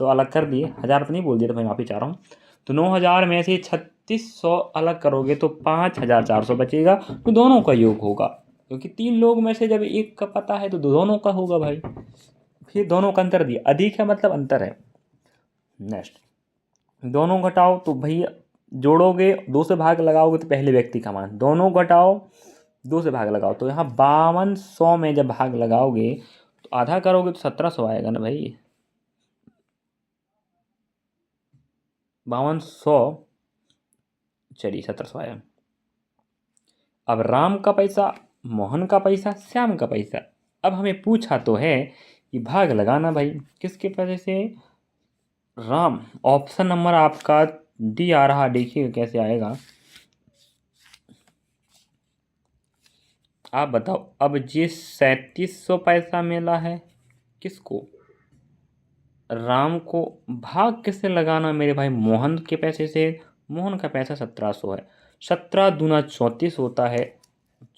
अलग कर दिए। 1000 तो नहीं बोल दिया था भाई, माफी चाह रहा हूँ। तो 9,000 में से 3600 अलग करोगे तो 5,400 बचेगा, तो दोनों का योग होगा। क्योंकि 3 लोग में से जब एक का पता है तो दोनों का होगा भाई। फिर दोनों का अंतर दिया। अधिक है मतलब अंतर है। नेक्स्ट, दोनों घटाओ तो भैया जोड़ोगे, 2 से भाग लगाओगे तो पहले व्यक्ति का मान। दोनों घटाओ, 2 से भाग लगाओ, तो यहाँ 5200 में जब भाग लगाओगे तो आधा करोगे तो 1700 आएगा ना भाई। 5200, चलिए 1700 आया। अब राम का पैसा, मोहन का पैसा, श्याम का पैसा। अब हमें पूछा तो है कि भाग लगाना भाई किसके पैसे से? राम। ऑप्शन नंबर आपका डी आ रहा, देखिए कैसे आएगा। आप बताओ। अब ये 3,700 पैसा मिला है किसको? राम को। भाग किससे लगाना मेरे भाई? मोहन के पैसे से। मोहन का पैसा 1,700 है। 17 दूना 34 होता है।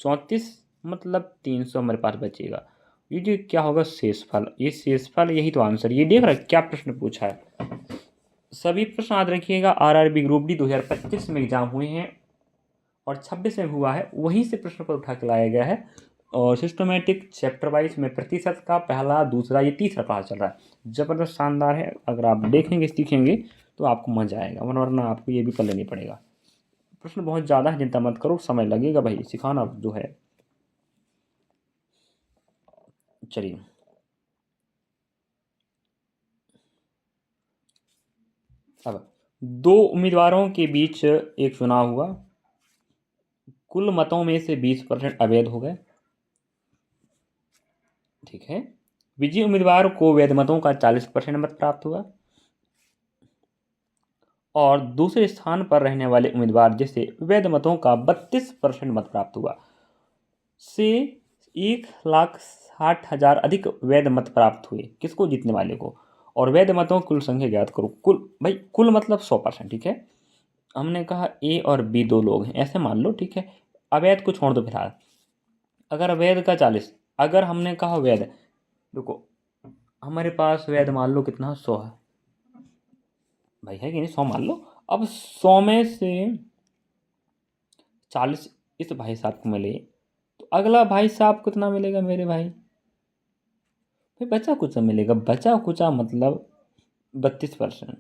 34 मतलब 300 हमारे पास बचेगा। ये जो क्या होगा? शेषफल। ये शेषफल, यही तो आंसर। ये देख रहे क्या प्रश्न पूछा है? सभी प्रश्न याद रखिएगा। आरआरबी ग्रुप डी 2025 में एग्जाम हुए हैं और 26 में हुआ है, वहीं से प्रश्न पर उठा के लाया गया है। और सिस्टमेटिक चैप्टर वाइज में प्रतिशत का पहला, दूसरा, ये तीसरा क्लास चल रहा है। ज़बरदस्त, शानदार है। अगर आप देखेंगे, सीखेंगे तो आपको मजा आएगा, वरना आपको ये भी कर लेनी पड़ेगा। प्रश्न बहुत ज़्यादा है, चिंता मत करो, समय लगेगा भाई सिखाना जो है। चलिए अब दो उम्मीदवारों के बीच एक चुनाव हुआ, कुल मतों में से 20% अवैध हो गए। ठीक है, विजयी उम्मीदवार को वैध मतों का 40% मत प्राप्त हुआ और दूसरे स्थान पर रहने वाले उम्मीदवार जिसे वैध मतों का 32% मत प्राप्त हुआ से 1,60,000 अधिक वैध मत प्राप्त हुए। किसको? जीतने वाले को। और वैध मतों की कुल संख्या ज्ञात करो। कुल भाई कुल मतलब 100%। ठीक है, हमने कहा ए और बी दो लोग हैं, ऐसे मान लो। ठीक है, अवैध को छोड़ दो फिलहाल। अगर वैध का 40, अगर हमने कहा वैध, देखो हमारे पास वैध मान लो कितना, 100 है भाई, है कि नहीं? 100 मान लो। अब 100 में से 40 इस भाई साहब को मिले, तो अगला भाई साहब कितना मिलेगा मेरे भाई? फिर बचा कुचा मिलेगा, बचा कुचा मतलब 32%।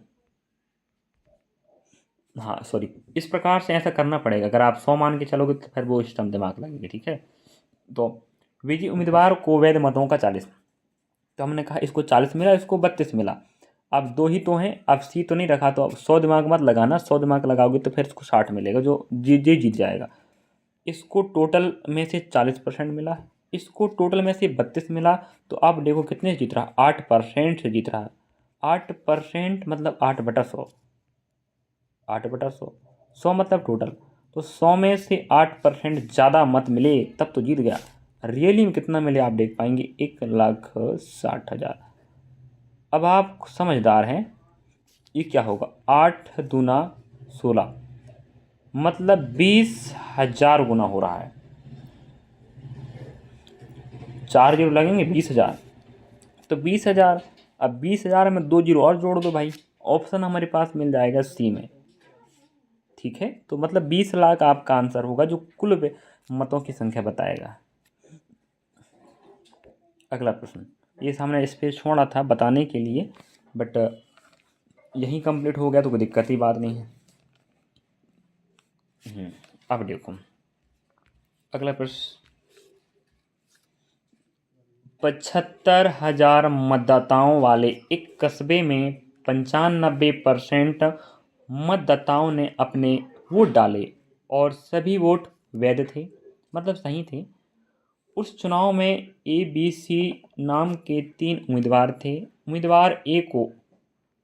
हाँ सॉरी, इस प्रकार से ऐसा करना पड़ेगा। अगर आप 100 मान के चलोगे तो फिर वो सिस्टम दिमाग लगेगा। ठीक है, तो विजयी उम्मीदवार को वैध मतों का 40, तो हमने कहा इसको 40 मिला, इसको 32 मिला। अब दो ही तो हैं, अब सी तो नहीं रखा, तो अब 100 दिमाग मत लगाना। 100 दिमाग लगाओगे तो फिर इसको 60 मिलेगा, जो जीत जाएगा। इसको टोटल में से 40% मिला, इसको टोटल में से 32 मिला, तो अब देखो कितने जीत रहा, 8% से जीत रहा। 8% मतलब 8/100, 8/100, 100 मतलब टोटल। तो 100 में से 8% ज़्यादा मत मिले तब तो जीत गया। रियली में कितना मिले आप देख पाएंगे, 1,60,000। अब आप समझदार हैं, ये क्या होगा, 8 दूना 16 मतलब 20,000 गुना हो रहा है। 4 जीरो लगेंगे, 20,000। तो 20,000, अब 20,000 में 2 जीरो और जोड़ दो भाई, ऑप्शन हमारे पास मिल जाएगा सी में। ठीक है, तो मतलब 20 लाख आपका आंसर होगा, जो कुल मतों की संख्या बताएगा। अगला प्रश्न, ये सामने इस पे छोड़ा था बताने के लिए, बट यही कंप्लीट हो गया तो कोई दिक्कत ही बात नहीं है। अब देखो अगला प्रश्न, 75,000 मतदाताओं वाले एक कस्बे में 95% मतदाताओं ने अपने वोट डाले और सभी वोट वैध थे, मतलब सही थे। उस चुनाव में ए बी सी नाम के 3 उम्मीदवार थे। उम्मीदवार ए को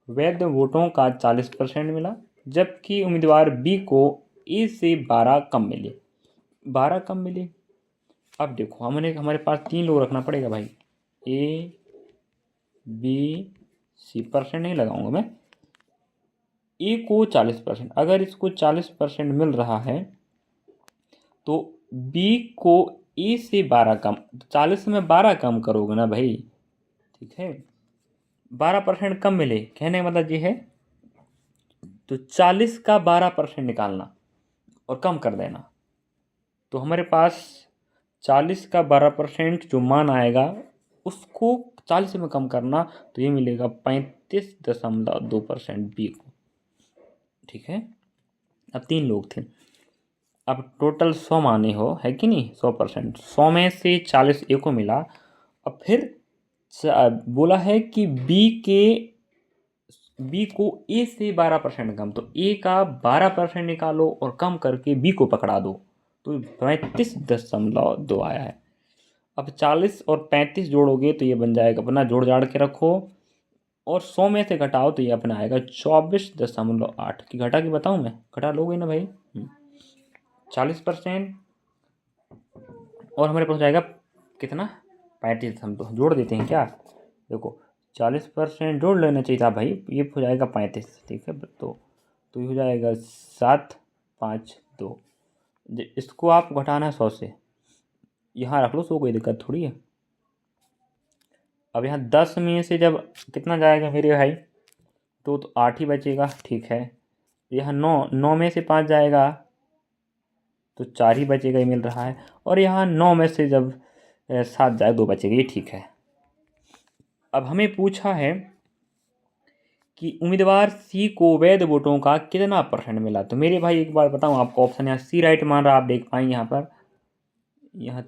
वैध वोटों का 40% मिला, जबकि उम्मीदवार बी को ए से 12 कम मिले। 12 कम मिले। अब देखो हमारे पास 3 लोग रखना पड़ेगा भाई, ए बी सी। परसेंट नहीं लगाऊंगा मैं। ए को 40%, अगर इसको 40% मिल रहा है तो बी को ए से 12 कम, 40 में 12 कम करोगे ना भाई। ठीक है, 12% कम मिले, कहने का मतलब ये है, तो 40 का 12% निकालना और कम कर देना। तो हमारे पास 40 का 12% जो मान आएगा उसको 40 में कम करना, तो ये मिलेगा 35.2% बी को। ठीक है, अब 3 लोग थे, अब टोटल 100 माने हो, है कि नहीं? 100%, 100 में से 40 ए को मिला। अब फिर बोला है कि बी को ए से 12% कम, तो ए का 12% निकालो और कम करके बी को पकड़ा दो, तो 35.2 आया है। अब 40 और 35 जोड़ोगे तो ये बन जाएगा, अपना जोड़ जाड़ के रखो, और 100 में से घटाओ तो ये अपना आएगा 24.8 की। घटा के बताऊँ मैं? घटा लोगे ना भाई? 40% और हमारे पास जाएगा कितना, 35। हम तो जोड़ देते हैं क्या, देखो 40% जोड़ लेना चाहिए था भाई, ये हो जाएगा 35। ठीक है, तो ये हो जाएगा 752। इसको आप घटाना है 100 से, यहाँ रख लो 100, कोई दिक्कत थोड़ी है। अब यहाँ 10 में से जब कितना जाएगा मेरे भाई, तो 8 ही बचेगा। ठीक है, यहाँ 9 में से 5 जाएगा तो 4 ही बचेगा, ये मिल रहा है। और यहाँ 9 में से जब 7 जाए 2 बचेगा, ये ठीक है। अब हमें पूछा है कि उम्मीदवार सी को वैध वोटों का कितना % मिला। तो मेरे भाई एक बार बताऊं आपको, ऑप्शन यहाँ सी राइट मान रहा, आप देख पाएंगे यहाँ पर, यहाँ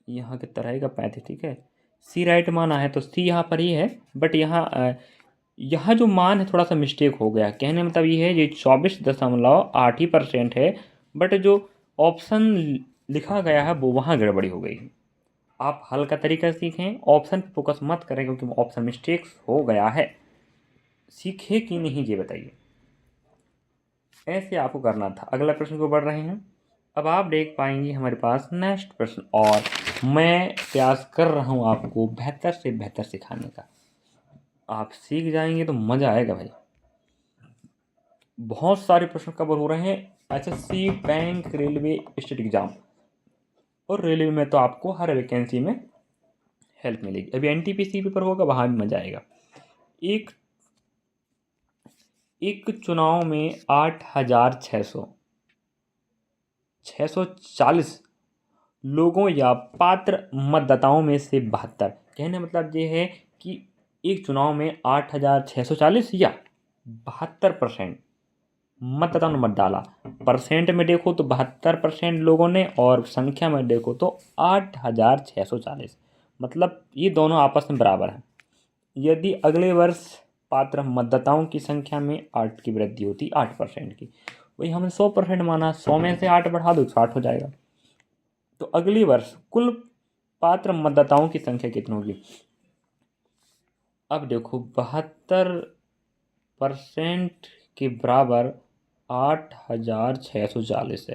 यहाँ कितना रहेगा 35, ठीक है, सी राइट माना है तो सी यहाँ पर ही है। बट यहाँ जो मान है थोड़ा सा मिस्टेक हो गया, कहने मतलब ये है, ये 24.8% है, बट जो ऑप्शन लिखा गया है वो वहाँ गड़बड़ी हो गई। आप हल का तरीका सीखें, ऑप्शन पे फोकस मत करें, क्योंकि ऑप्शन मिस्टेक्स हो गया है। सीखे कि नहीं ये बताइए, ऐसे आपको करना था। अगला प्रश्न को बढ़ रहे हैं। अब आप देख पाएंगे हमारे पास नेक्स्ट प्रश्न, और मैं प्रयास कर रहा हूँ आपको बेहतर से बेहतर सिखाने का। आप सीख जाएंगे तो मज़ा आएगा भाई। बहुत सारे प्रश्न कवर हो रहे हैं SSC, bank, railway, state exam, और रेलवे में तो आपको हर वैकेंसी में हेल्प मिलेगी। अभी एनटीपीसी पेपर होगा, वहाँ भी मज़ा आएगा। एक चुनाव में 8,640 लोगों या पात्र मतदाताओं में से 72, कहने मतलब ये है कि एक चुनाव में 8,640 या 72% मतदाताओं ने मत डाला। परसेंट में देखो तो 72% लोगों ने, और संख्या में देखो तो 8,640, मतलब ये दोनों आपस में बराबर हैं। यदि अगले वर्ष पात्र मतदाताओं की संख्या में 8 की वृद्धि होती, 8% की, वही हमने 100% माना, 100 में से 8 बढ़ा दो 60 हो जाएगा। तो अगली वर्ष कुल पात्र मतदाताओं की संख्या कितनी होगी। अब देखो 72% के बराबर 8,640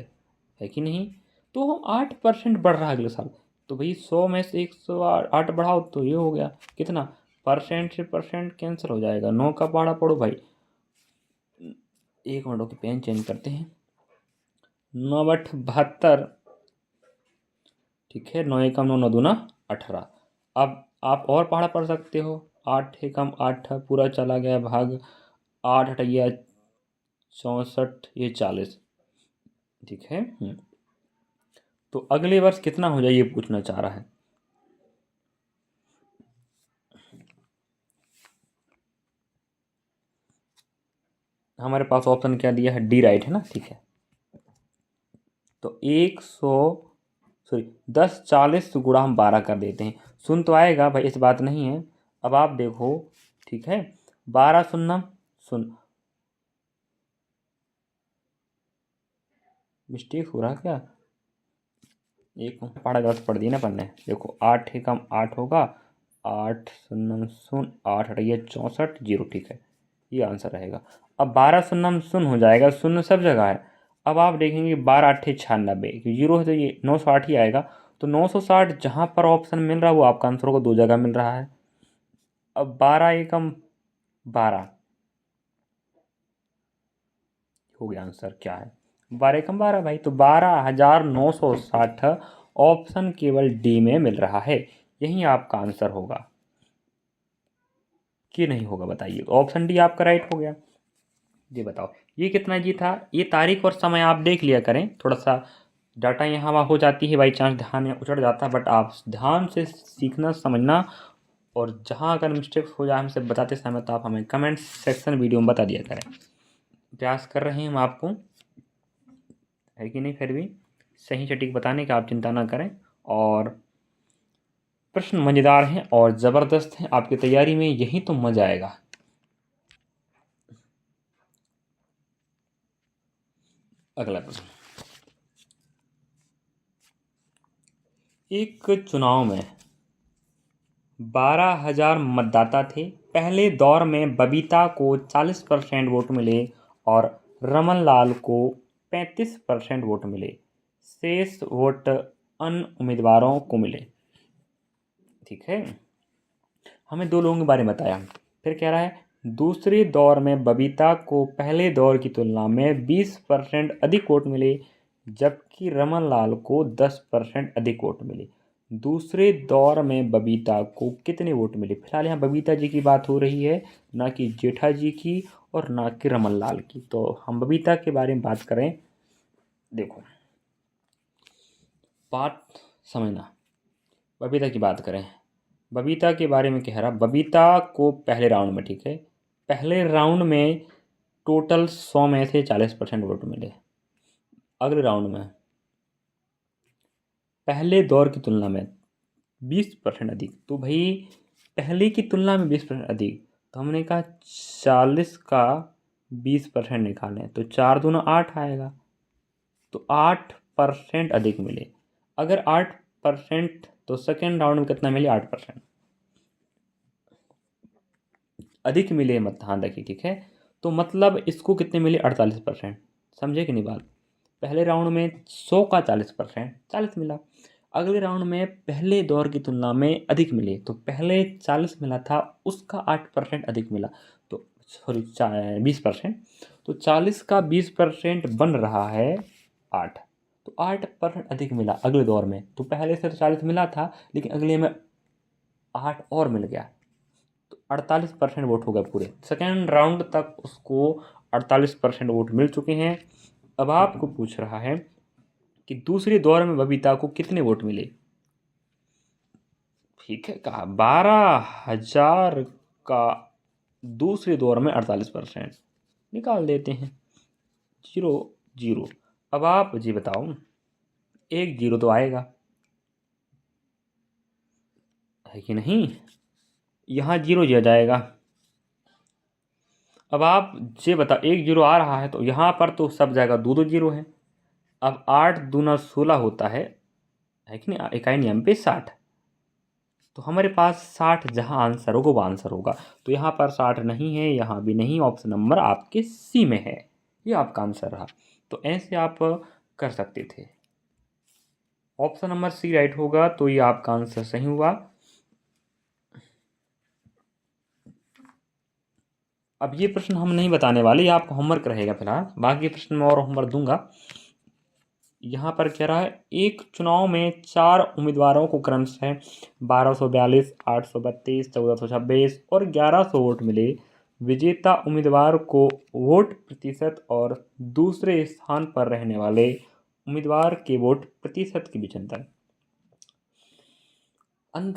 है कि नहीं, तो हम 8% बढ़ रहा है अगले साल, तो भाई 100 में से 108 बढ़ाओ तो ये हो गया कितना, परसेंट से परसेंट कैंसिल हो जाएगा, 9 का पहाड़ा पढ़ो भाई। 1 मिनट की पेन चेंज करते हैं, 9/72, ठीक है, 9 एकम 9, 9 दूना 18। अब आप और पहाड़ा पढ़ सकते हो, 8 एकम 8 पूरा चला गया भाग, 8 अठैया 64, ये 40, ठीक है। तो अगले वर्ष कितना हो जाए ये पूछना चाह रहा है। हमारे पास ऑप्शन क्या दिया है, डी राइट है ना, ठीक है। तो 10 40 गुणा हम 12 कर देते हैं, सुन तो आएगा भाई, इस बात नहीं है। अब आप देखो, ठीक है, 12 शून्य सुन, मिस्टेक हो रहा क्या, एक पढ़ा गलत पढ़ दी ना पन्ने। देखो 8 एकम 8 होगा, 8 शून्य शून्य 8 अठैया 64 जीरो, ठीक है, ये आंसर रहेगा। अब 12 शून्य शून्य हो जाएगा, शून्य सब जगह है। अब आप देखेंगे 12 8 96, जीरो है तो ये 960 ही आएगा। तो 960 जहाँ पर ऑप्शन मिल रहा है वो आपका आंसर होगा, 2 जगह मिल रहा है। अब 12 एकम 12 हो गया, आंसर क्या है, 12 एकम 12 भाई। तो 12,960 ऑप्शन केवल डी में मिल रहा है, यही आपका आंसर होगा कि नहीं होगा बताइए। ऑप्शन डी आपका राइट हो गया। ये बताओ ये कितना जी था, ये तारीख और समय आप देख लिया करें, थोड़ा सा डाटा यहाँ वहाँ हो जाती है बाई चांस, ध्यान उचट जाता है, बट आप ध्यान से सीखना समझना, और जहाँ अगर मिस्टेक्स हो जाए हमसे बताते समय तो आप हमें कमेंट सेक्शन वीडियो में बता दिया करें। प्रयास कर रहे हैं हम आपको, है कि नहीं, फिर भी सही सटीक बताने का आप चिंता ना करें। और प्रश्न मज़ेदार हैं और ज़बरदस्त हैं, आपकी तैयारी में यही तो मज़ा आएगा। अगला प्रश्न, एक चुनाव में 12,000 मतदाता थे। पहले दौर में बबीता को 40% वोट मिले और रमन लाल को 35% वोट मिले, शेष वोट अन्य उम्मीदवारों को मिले, ठीक है। हमें 2 लोगों के बारे में बताया, फिर कह रहा है दूसरे दौर में बबीता को पहले दौर की तुलना में 20% अधिक वोट मिले, जबकि रमन लाल को 10% अधिक वोट मिले। दूसरे दौर में बबीता को कितने वोट मिले। फिलहाल यहाँ बबीता जी की बात हो रही है, ना कि जेठा जी की और ना कि रमन लाल की। तो हम बबीता के बारे में बात करें, देखो बात समझना, बबीता की बात करें, बबीता के बारे में कह रहा, बबीता को पहले राउंड में, ठीक है, पहले राउंड में टोटल 100 में से 40% वोट मिले। अगले राउंड में पहले दौर की तुलना में 20% अधिक, तो भाई पहले की तुलना में 20% अधिक, तो हमने कहा 40 का 20% निकालें तो 4 दूना 8 आएगा, तो 8% अधिक मिले। अगर 8%, तो सेकेंड राउंड में कितना मिले, 8% अधिक मिले मत, हाँ देखिए, ठीक है, तो मतलब इसको कितने मिले, 48%। समझे कि नहीं बात? पहले राउंड में 100 का 40%, 40 मिला। अगले राउंड में पहले दौर की तुलना में अधिक मिले, तो पहले 40 मिला था, उसका 8% अधिक मिला, तो सॉरी 20%, तो 40 का 20% बन रहा है 8, तो 8% अधिक मिला अगले दौर में। तो पहले से तो 40 मिला था, लेकिन अगले में 8 और मिल गया, तो 48% वोट हो गए पूरे। सेकेंड राउंड तक उसको 48% वोट मिल चुके हैं। अब आपको पूछ रहा है कि दूसरे दौर में बबीता को कितने वोट मिले। ठीक है, कहा 12,000 का दूसरे दौर में 48%, निकाल देते हैं, 0 0। अब आप जी बताओ, एक 0 तो आएगा, है कि नहीं, यहाँ 0 दिया जाएगा। अब आप ये बताओ, एक 0 आ रहा है तो यहाँ पर तो सब जगह 2 2 0 है। अब 8 दूना 16 होता है कि नहीं, इकाई नियम पे 60, तो हमारे पास 60 जहाँ आंसर होगा वो आंसर होगा, तो यहाँ पर 60 नहीं है, यहाँ भी नहीं, ऑप्शन नंबर आपके सी में है, ये आपका आंसर रहा। तो ऐसे आप कर सकते थे, ऑप्शन नंबर सी राइट होगा, तो ये आपका आंसर सही हुआ। अब ये प्रश्न हम नहीं बताने वाले, ये आपका होमवर्क रहेगा फिलहाल, बाकी प्रश्न मैं और होमवर्क दूंगा। यहाँ पर कह रहा है, एक चुनाव में 4 उम्मीदवारों को क्रमशः 1242, 832, 1426 और 1100 वोट मिले। विजेता उम्मीदवार को वोट प्रतिशत और दूसरे स्थान पर रहने वाले उम्मीदवार के वोट प्रतिशत के बीच अंतर,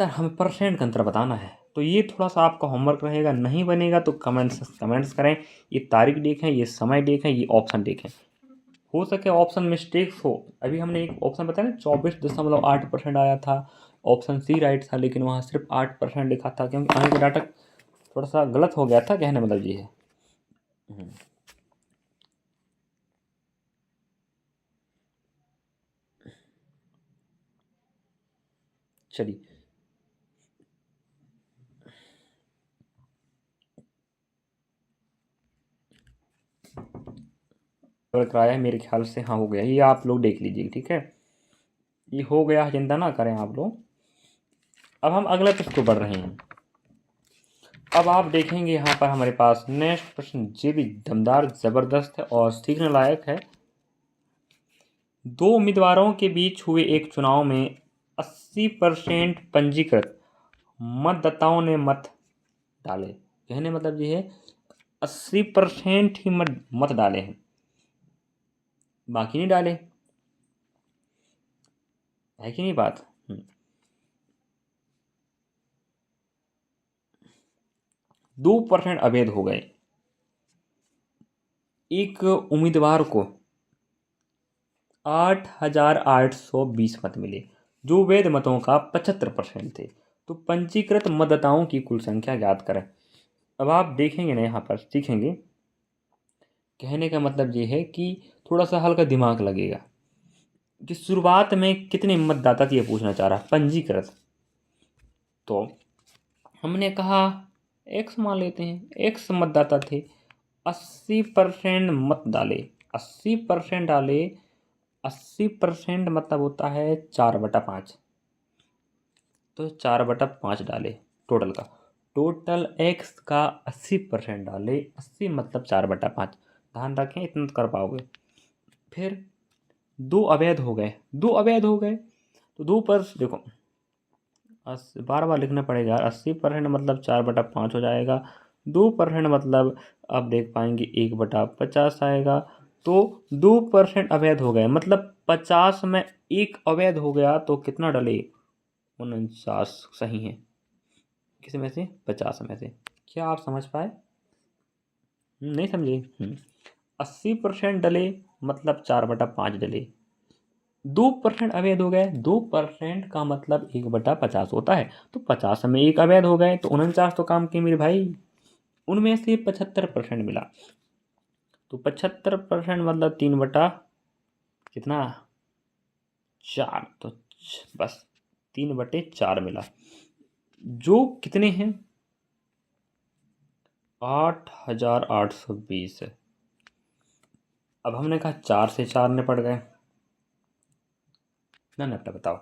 हमें परसेंट का अंतर बताना है। तो ये थोड़ा सा आपका होमवर्क रहेगा, नहीं बनेगा तो कमेंट्स करें, ये तारीख देखें, ये समय देखें, ये ऑप्शन देखें, हो सके ऑप्शन मिस्टेक्स हो। अभी हमने एक ऑप्शन बताया ना, 24.8% आया था, ऑप्शन सी राइट था, लेकिन वहाँ सिर्फ 8% लिखा था, क्योंकि आगे का डाटा थोड़ा सा गलत हो गया था, कहने मतलब ये है। चलिए, कराया है मेरे ख्याल से, हाँ हो गया, ये आप लोग देख लीजिए, ठीक है, ये हो गया, चिंता ना करें आप लोग। अब हम अगले प्रश्न को बढ़ रहे हैं। अब आप देखेंगे यहाँ पर हमारे पास नेक्स्ट प्रश्न, ये भी दमदार ज़बरदस्त है और सीखने लायक है। 2 उम्मीदवारों के बीच हुए एक चुनाव में 80% पंजीकृत मतदाताओं ने मत डाले। कहने मतलब ये है 80% ही मत डाले हैं, बाकी नहीं डाले, है कि नहीं बात। 2% अवैध हो गए। एक उम्मीदवार को 8,820 मत मिले, जो वैध मतों का 75% थे। तो पंजीकृत मतदाताओं की कुल संख्या ज्ञात करें। अब आप देखेंगे ना, यहाँ पर सीखेंगे, कहने का मतलब ये है कि थोड़ा सा हल्का दिमाग लगेगा कि शुरुआत में कितने मतदाता थे, ये पूछना चाह रहा पंजीकृत। तो हमने कहा एक्स मान लेते हैं, एक्स मतदाता थे, 80% मत डाले, 80% डाले, 80% मतलब होता है 4/5, तो 4/5 डाले टोटल का, टोटल एक्स का 80% डाले, 80 मतलब 4/5, ध्यान रखें इतना तो कर पाओगे। फिर 2 अवैध हो गए, 2 अवैध हो गए, तो 2 पर देखो, बार बार लिखना पड़ेगा, 80% मतलब 4/5 हो जाएगा, 2% मतलब आप देख पाएंगे 1/50 आएगा, तो 2% अवैध हो गए, मतलब 50 में 1 अवैध हो गया, तो कितना डले, 49 सही है। किस में से? 50 में से। क्या आप समझ पाए? नहीं समझे? 80% डले मतलब 4/5 डले। 2% अवैध हो गए। 2% का मतलब 1/50 होता है। तो 50 में 1 अवैध हो गए तो 49 तो काम के मेरे भाई। उनमें से 75% मिला। तो 75% मतलब 3 बटा कितना? 4। तो बस 3/4 मिला, जो कितने हैं? 8,820 है। अब हमने कहा 4 से 4 निपट गए ना निपटा, बताओ।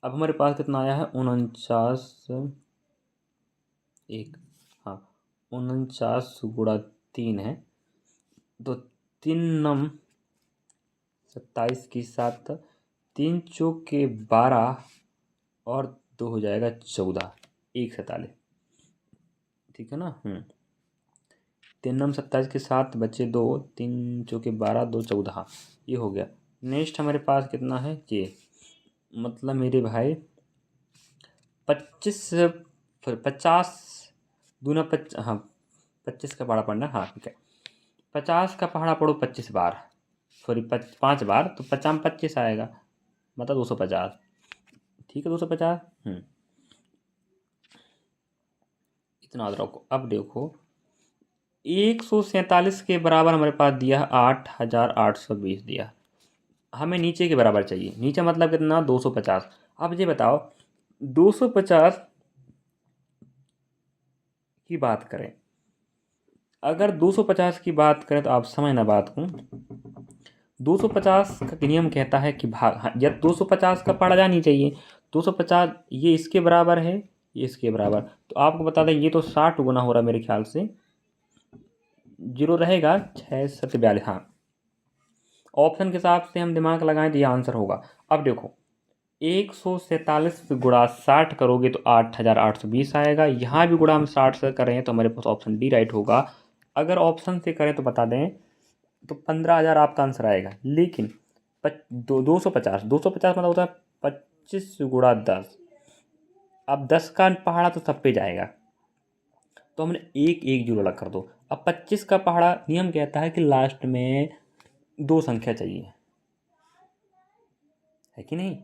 अब हमारे पास कितना आया है? 49 एक, हाँ 49 × 3 है। तो 3 × 9 27 की 7, 3 चौके 12 और 2 हो जाएगा 14, 1 47। ठीक है ना? 3 × 9 27 के 7 बचे 2, 3 चौके 12, 2 14, हाँ ये हो गया। नेक्स्ट हमारे पास कितना है? ये मतलब मेरे भाई 25 50 दूना 50, हाँ 25 का पहाड़ा पढ़ना, हाँ ठीक है। 50 का पहाड़ा पढ़ो 25 बार, सॉरी 5 बार, तो 50 में 25 आएगा, मतलब 250। ठीक है 250। इतना याद रखो। अब देखो 147 के बराबर हमारे पास दिया 8,820 दिया। हमें नीचे के बराबर चाहिए। नीचे मतलब कितना? 250। अब ये बताओ 250 की बात करें, अगर 250 की बात करें तो आप समझना बात को। 250 का नियम कहता है कि भाग, हाँ, जब 250 का पढ़ा जानी चाहिए। 250 ये इसके बराबर है, ये इसके बराबर। तो आपको बता दें ये तो 60 गुना हो रहा है मेरे ख्याल से। 0 रहेगा 6 7 42, हाँ। ऑप्शन के हिसाब से हम दिमाग लगाएं तो ये आंसर होगा। अब देखो 147 गुणा 60 करोगे तो 8,820 आएगा। यहाँ भी गुणा हम 60 से करें तो हमारे पास ऑप्शन डी राइट होगा। अगर ऑप्शन से करें तो बता दें तो 15,000 आपका आंसर आएगा। लेकिन 250 मतलब होता है 25 गुणा 10। अब 10 का पहाड़ा तो सब पे जाएगा, तो हमने एक एक जीरो अलग कर दो। अब 25 का पहाड़ा नियम कहता है कि लास्ट में 2 संख्या चाहिए, है कि नहीं?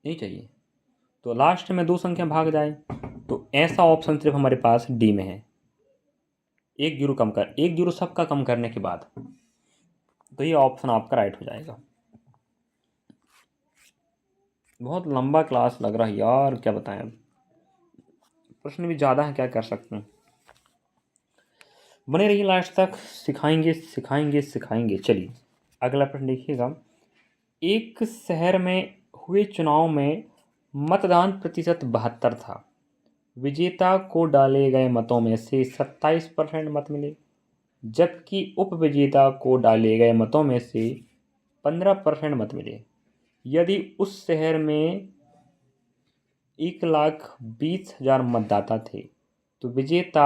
नहीं चाहिए, तो लास्ट में 2 संख्या भाग जाए। तो ऐसा ऑप्शन सिर्फ हमारे पास डी में है। एक जीरो कम कर, एक जीरो सबका कम करने के बाद, तो ये ऑप्शन आपका राइट हो जाएगा। बहुत लंबा क्लास लग रहा है यार, क्या बताएं। अब प्रश्न भी ज़्यादा है, क्या कर सकते हैं। बने रहिए लास्ट तक, सिखाएंगे सिखाएंगे सिखाएंगे। चलिए अगला प्रश्न देखिएगा। एक शहर में हुए चुनाव में मतदान प्रतिशत 72 था। विजेता को डाले गए मतों में से 27% मत मिले, जबकि उपविजेता को डाले गए मतों में से 15% मत मिले। यदि उस शहर में 1,20,000 मतदाता थे तो विजेता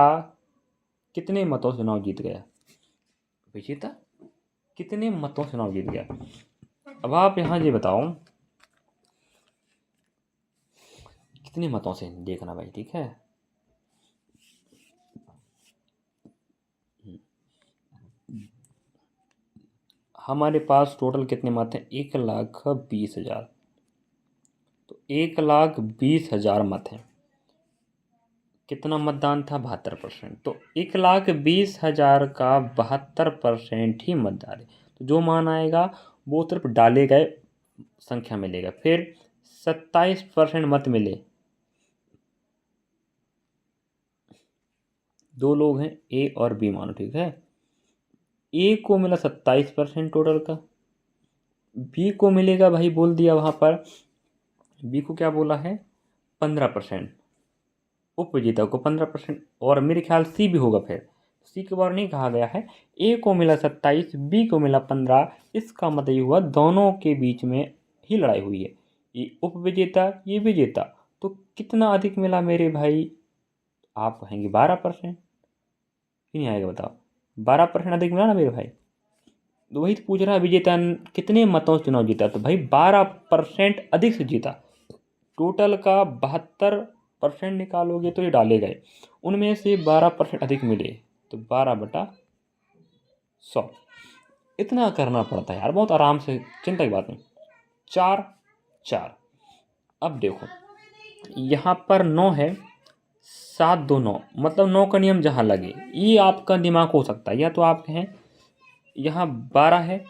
कितने मतों से चुनाव जीत गया? विजेता कितने मतों से चुनाव जीत गया? अब आप यहाँ ये बताओ कितने मतों से, देखना भाई, ठीक है। हमारे पास टोटल कितने मत हैं? 1,20,000। तो 1,20,000 मत हैं। कितना मतदान था? 72%। तो 1,20,000 का 72% ही मतदान है। तो जो मान आएगा वो सिर्फ डाले गए संख्या मिलेगा। फिर 27% मत मिले। 2 लोग हैं ए और बी मानो, ठीक है। ए को मिला 27% टोटल का, बी को मिलेगा, भाई बोल दिया वहाँ पर, बी को क्या बोला है? 15%। उपविजेता को 15%, और मेरे ख्याल सी भी होगा। फिर सी के बारे नहीं कहा गया है। ए को मिला 27, बी को मिला 15। इसका मतलब ये हुआ दोनों के बीच में ही लड़ाई हुई है। ये उपविजेता, ये विजेता। तो कितना अधिक मिला मेरे भाई? आप कहेंगे 12%। क्यों नहीं आएगा बताओ? 12% अधिक मिला ना मेरे भाई। तो वही तो पूछ रहा है, विजेता कितने मतों से चुनाव जीता? तो भाई 12% अधिक से जीता। टोटल का 72% निकालोगे तो ये डाले गए, उनमें से 12% अधिक मिले तो 12/100। इतना करना पड़ता है यार, बहुत आराम से, चिंता की बात नहीं। 4 4। अब देखो यहाँ पर 9 है, 7 2 9, मतलब 9 का नियम जहाँ लगे, ये आपका दिमाग हो सकता है। या तो आप कहें यहाँ 12 है,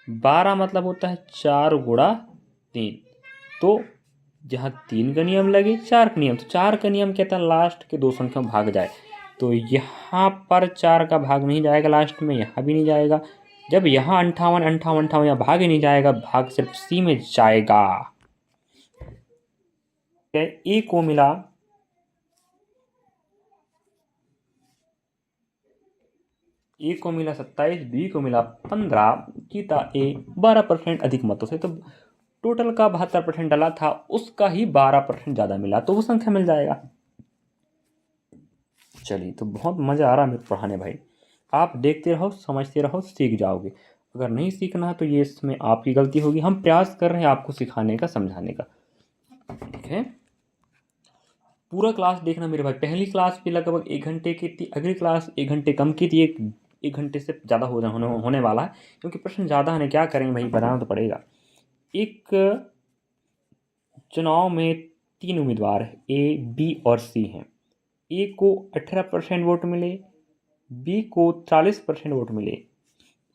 12 मतलब होता है 4 गुणा 3, तो जहाँ 3 का नियम लगे 4 का नियम, तो 4 का नियम कहता है लास्ट के 2 संख्या में भाग जाए। तो यहाँ पर 4 का भाग नहीं जाएगा लास्ट में, यहाँ भी नहीं जाएगा। जब यहाँ 58 58 58 यहाँ भाग ही नहीं जाएगा, भाग सिर्फ सी में जाएगा। ए को मिला ए को मिला 27, बी को मिला 15, जीता ए 12% अधिक मतों से। तो टोटल का 72% डाला था, उसका ही 12% ज़्यादा मिला, तो वो संख्या मिल जाएगा। चलिए, तो बहुत मज़ा आ रहा है मेरे पढ़ाने भाई। आप देखते रहो, समझते रहो, सीख जाओगे। अगर नहीं सीखना है तो ये इसमें आपकी गलती होगी। हम प्रयास कर रहे हैं आपको सिखाने का, समझाने का, ठीक है। पूरा क्लास देखना मेरे भाई। पहली क्लास भी लगभग 1 घंटे की थी, अगली क्लास 1 घंटे कम की थी, एक घंटे से ज़्यादा होने वाला है, क्योंकि प्रश्न ज़्यादा है। क्या करेंगे भाई, बताना तो पड़ेगा। एक चुनाव में 3 उम्मीदवार है, ए, बी और सी हैं। ए को 18% वोट मिले, बी को 40% वोट मिले।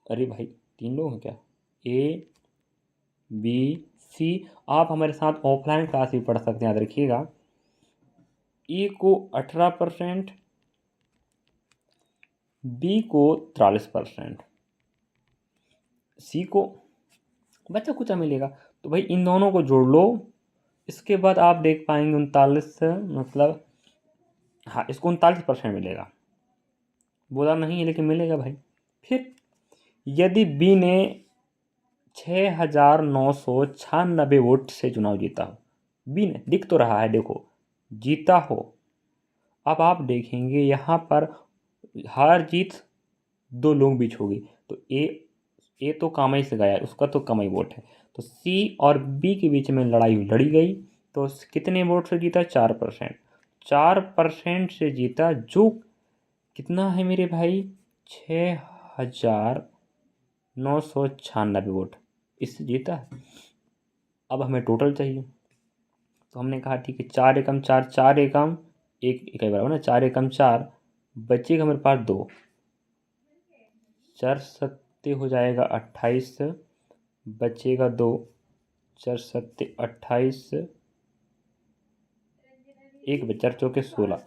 अरे भाई 3 लोग हैं क्या, ए, बी, सी। आप हमारे साथ ऑफलाइन क्लास भी पढ़ सकते हैं, याद रखिएगा। ए को 18%, बी को 43%, सी को बच्चा कुछ मिलेगा। तो भाई इन दोनों को जोड़ लो, इसके बाद आप देख पाएंगे 39, मतलब हाँ, इसको 39% मिलेगा। बोला नहीं है लेकिन मिलेगा भाई। फिर यदि बी ने 6,996 वोट से चुनाव जीता हो, बी ने, दिख तो रहा है देखो, जीता हो। अब आप देखेंगे यहाँ पर हार जीत 2 लोग बीच होगी, तो ए तो कामई से गया, उसका तो कम ही वोट है। तो सी और बी के बीच में लड़ाई लड़ी गई, तो कितने वोट से जीता, 4%। 4% से जीता, जो कितना है मेरे भाई, 6,996 वोट, इससे जीता है। अब हमें टोटल चाहिए, तो हमने कहा ठीक है, 4 एकम 4, 4 एकम 1 इकाई बराबर ना, 4 एकम 4, बचेगा मेरे पास 2, 4 सत्ते हो जाएगा 28, बचेगा 2, 4 सत्ते 28, एक बचा, 4 चौके 16,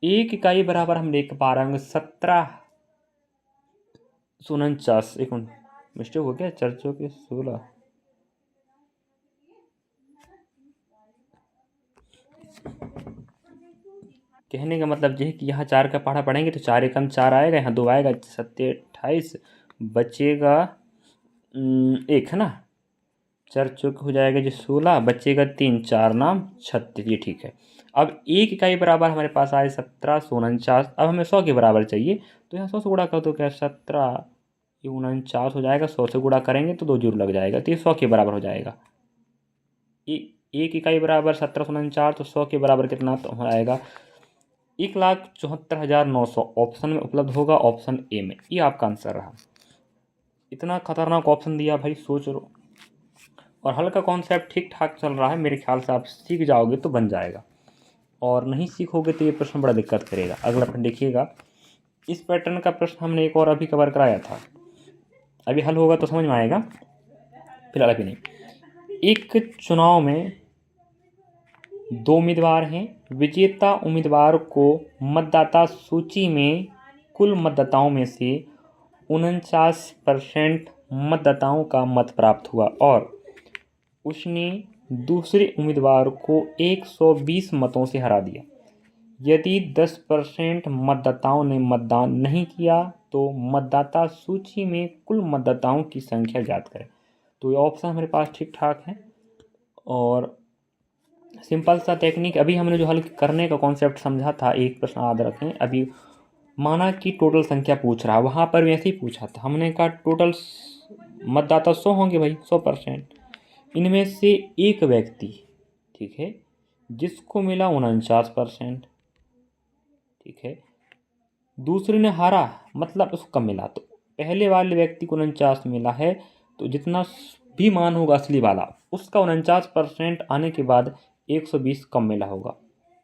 1 इकाई बराबर हम देख पा रहे होंगे 1749। एक मिस्टेक हो गया, 4 चौके 16, कहने का मतलब ये है कि यहाँ 4 का पढ़ा पढ़ेंगे तो 4 एकम 4 आएगा, यहाँ 2 आएगा, 7 28, बचेगा 1 है ना, 4 चौक हो जाएगा जी 16, बचेगा 3, 4 नाम 36, ये ठीक है। अब 1 इकाई बराबर हमारे पास आए 1749। अब हमें 100 के बराबर चाहिए, तो यहाँ 100 से गुणा कर दो, क्या 17 ये 49 हो जाएगा, 100 से गुणा करेंगे तो 2 जीरो लग जाएगा, तो ये 100 के बराबर हो जाएगा। 1 इकाई बराबर 1749, तो 100 के बराबर कितना तो हो आएगा 1,74,900। ऑप्शन में उपलब्ध होगा, ऑप्शन ए में। ये आपका आंसर रहा। इतना खतरनाक ऑप्शन दिया भाई, सोच लो। और हल का कॉन्सेप्ट ठीक ठाक चल रहा है, मेरे ख्याल से आप सीख जाओगे तो बन जाएगा, और नहीं सीखोगे तो ये प्रश्न बड़ा दिक्कत करेगा। अगला प्रश्न देखिएगा। इस पैटर्न का प्रश्न हमने एक और अभी कवर कराया था, अभी हल होगा तो समझ में आएगा, फिलहाल अभी नहीं। एक चुनाव में 2 उम्मीदवार हैं। विजेता उम्मीदवार को मतदाता सूची में कुल मतदाताओं में से 49% मतदाताओं का मत प्राप्त हुआ, और उसने दूसरे उम्मीदवार को 120 मतों से हरा दिया। यदि 10% मतदाताओं ने मतदान नहीं किया तो मतदाता सूची में कुल मतदाताओं की संख्या ज्ञात करें। तो ये ऑप्शन हमारे पास ठीक ठाक है, और सिंपल सा टेक्निक। अभी हमने जो हल करने का कॉन्सेप्ट समझा था, एक प्रश्न याद रखें। अभी माना कि टोटल संख्या पूछ रहा है, वहाँ पर वैसे ही पूछा था, हमने कहा टोटल मतदाता 100 होंगे भाई, 100%। इनमें से एक व्यक्ति, ठीक है, जिसको मिला 49%, ठीक है, दूसरे ने हारा मतलब उसको कम मिला। तो पहले वाले व्यक्ति को 49 मिला है, तो जितना भी मान होगा असली वाला, उसका 49% आने के बाद 120 कम मिला होगा